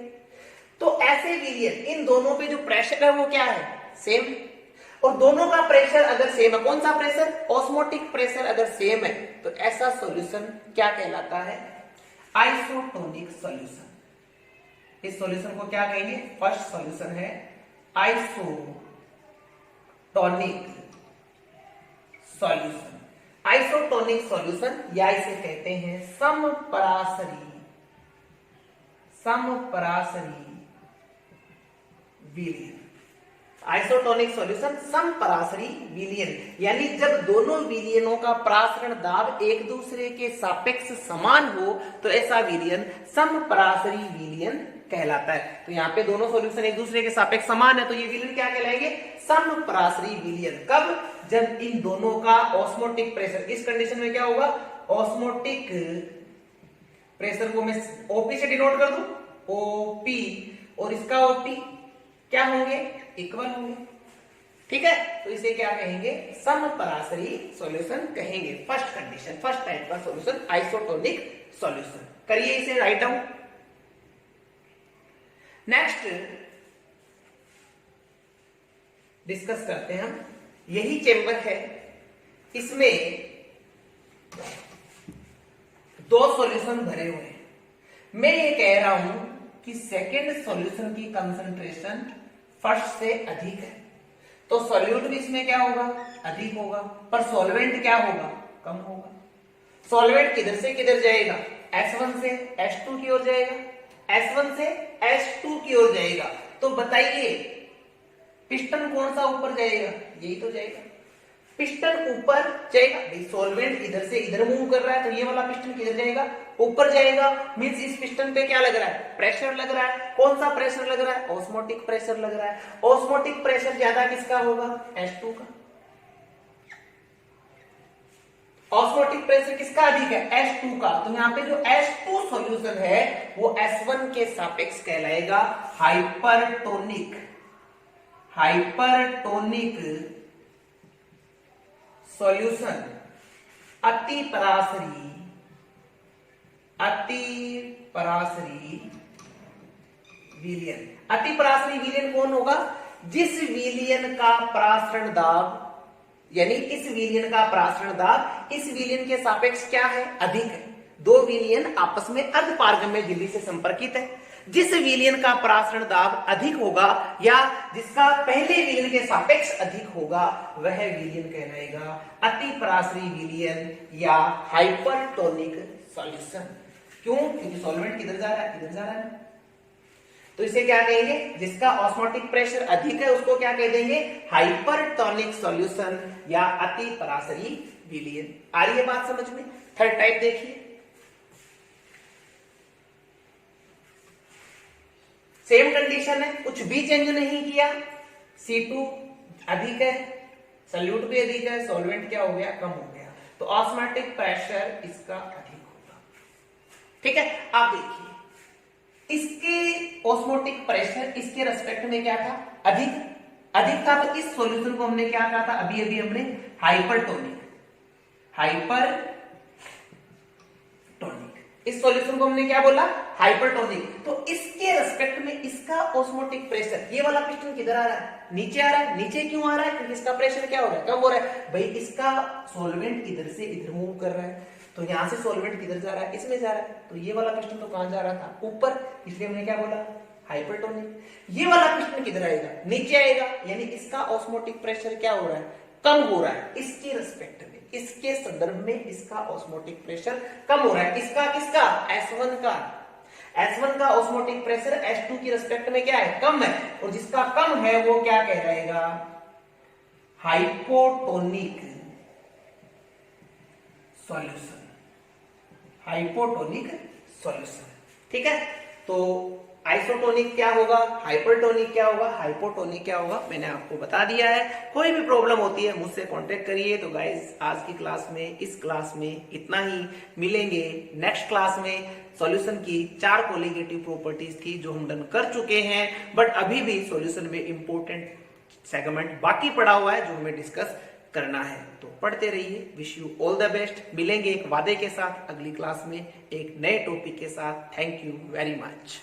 तो ऐसे विलियन, इन दोनों पे जो प्रेशर है वो क्या है, सेम है, और दोनों का प्रेशर अगर सेम है, कौन सा प्रेशर, ऑस्मोटिक प्रेशर अगर सेम है, तो ऐसा सॉल्यूशन क्या कहलाता है, आइसोटोनिक सॉल्यूशन। इस सॉल्यूशन को क्या कहेंगे, फर्स्ट सॉल्यूशन है आइसोटोनिक सॉल्यूशन। आइसोटोनिक सॉल्यूशन या इसे कहते हैं समपरासरी विलियन। आइसोटोनिक सॉल्यूशन समपरासरी विलियन, यानी जब दोनों विलियनों का परासरण दाब एक दूसरे के सापेक्ष समान हो तो ऐसा विलियन समपरासरी विलियन कहलाता है। तो यहाँ पे दोनों सॉल्यूशन एक दूसरे के सापेक्ष समान है तो ये विलियन क्या कहलाएंगे, समपरासरी विलियन। कब, जब इन दोनों का ऑस्मोटिक प्रेशर, इस कंडीशन में क्या होगा, ऑस्मोटिक प्रेशर को मैं ओपी से डिनोट कर दूं, ओपी, और इसका ओपी क्या होंगे, इक्वल होंगे, ठीक है। तो इसे क्या कहेंगे, समपरासरी सॉल्यूशन कहेंगे। फर्स्ट कंडीशन, फर्स्ट टाइप का सॉल्यूशन आइसोटोनिक सॉल्यूशन। करिए इसे राइट डाउन। नेक्स्ट, डिस्कस करते हैं हम। यही चेंबर है, इसमें 2 सॉल्यूशन भरे हुए हैं। मैं ये कह रहा हूं कि सेकेंड सॉल्यूशन की कंसंट्रेशन फर्स्ट से अधिक है, तो सॉल्यूट भी इसमें क्या होगा, अधिक होगा, पर सॉल्वेंट क्या होगा, कम होगा। सॉल्वेंट किधर से किधर जाएगा, S1 से S2 की ओर जाएगा, S1 से S2 की ओर जाएगा। तो बताइए पिस्टन कौन सा ऊपर जाएगा, यही तो जाएगा, पिस्टन ऊपर जाएगा। भाई सॉल्वेंट इधर से इधर मूव कर रहा है, तो ये वाला पिस्टन किधर जाएगा, ऊपर जाएगा। मींस इस पिस्टन पे क्या लग रहा है, प्रेशर लग रहा है। कौन सा प्रेशर लग रहा है, ऑस्मोटिक प्रेशर लग रहा है। ऑस्मोटिक प्रेशर ज्यादा किसका होगा, S2 का। ऑस्मोटिक प्रेशर किसका अधिक है, S2 का। तो यहाँ पे जो S2 सॉल्यूशन है वो S1 के सापेक्ष कहलाएगा हाइपरटोनिक। हाइपरटोनिक सॉल्यूशन अति पराशरी, अति पराशरी विलयन। अति पराशरी विलयन कौन होगा, जिस विलयन का परासरण दाब, यानी इस विलयन का परासरण दाब इस विलयन के सापेक्ष क्या है, अधिक है। 2 विलयन आपस में अर्धपारगम्य झिल्ली से संपर्कित है। जिस विलयन का परासरण दाब अधिक होगा या जिसका पहले विलयन के सापेक्ष अधिक होगा वह विलयन कहलाएगा अति पराशरी विलयन या हाइपरटोनिक सॉल्यूशन। क्यों, क्योंकि सॉल्वेंट किधर जा रहा है, इधर जा रहा है। तो इसे क्या कहेंगे, जिसका ऑस्मोटिक प्रेशर अधिक है उसको क्या कह देंगे, हाइपरटोनिक सॉल्यूशन या अति पराशरी विलयन। आ रही है बात समझ में। थर्ड टाइप देखिए, सेम कंडीशन है, कुछ भी चेंज नहीं किया, C2 अधिक है, सॉल्यूट भी अधिक है, सॉल्वेंट क्या हो गया, कम हो गया, तो ऑस्मोटिक प्रेशर इसका अधिक होगा। ठीक है, आप देखिए इसके ऑस्मोटिक प्रेशर इसके रेस्पेक्ट में क्या था, अधिक था। तो इस सॉल्यूशन को हमने क्या कहा था, अभी हमने हाइपरटोनिक, हाइपरटोनिक। इस सॉल्यूशन को हमने क्या बोला, हाइपरटोनिक। तो इसके रेस्पेक्ट में इसका ऑस्मोटिक प्रेशर, ये वाला पिस्टन किधर आ रहा है, नीचे आ रहा है। नीचे क्यों आ रहा है, क्योंकि इसका प्रेशर क्या हो रहा है, कम हो रहा है। भाई इसका सॉल्वेंट इधर से इधर मूव कर रहा है, तो यहां से सॉल्वेंट किधर जा रहा है, इसमें जा रहा है। तो ये वाला पिस्टन तो कहां जा रहा था, ऊपर, इसलिए हमने क्या बोला, हाइपरटोनिक। ये वाला पिस्टन किधर आएगा, नीचे आएगा, यानी इसका ऑस्मोटिक प्रेशर क्या हो रहा है, कम हो रहा है। इसके रेस्पेक्ट में, इसके संदर्भ में इसका ऑस्मोटिक प्रेशर कम हो रहा है। इसका किसका, S1 का। S1 का ऑस्मोटिक प्रेशर S2 की रेस्पेक्ट में क्या है, कम है, और जिसका कम है वो क्या कहलाएगा, हाइपोटोनिक सॉल्यूशन, हाइपोटोनिक सॉल्यूशन। ठीक है, तो आइसोटोनिक क्या होगा, हाइपरटोनिक क्या होगा, हाइपोटोनिक क्या होगा, मैंने आपको बता दिया है। कोई भी प्रॉब्लम होती है मुझसे कांटेक्ट करिए। तो गाइस आज की क्लास में, इस क्लास में इतना ही। मिलेंगे नेक्स्ट क्लास में। सॉल्यूशन की 4 कोलिगेटिव प्रॉपर्टीज थी जो हम डन कर चुके हैं, बट अभी भी सॉल्यूशन में इंपॉर्टेंट सेगमेंट बाकी पड़ा हुआ है जो हमें डिस्कस करना है। तो पढ़ते रहिए। Wish you all the best. मिलेंगे एक वादे के साथ अगली क्लास में एक नए टॉपिक के साथ। Thank you very much.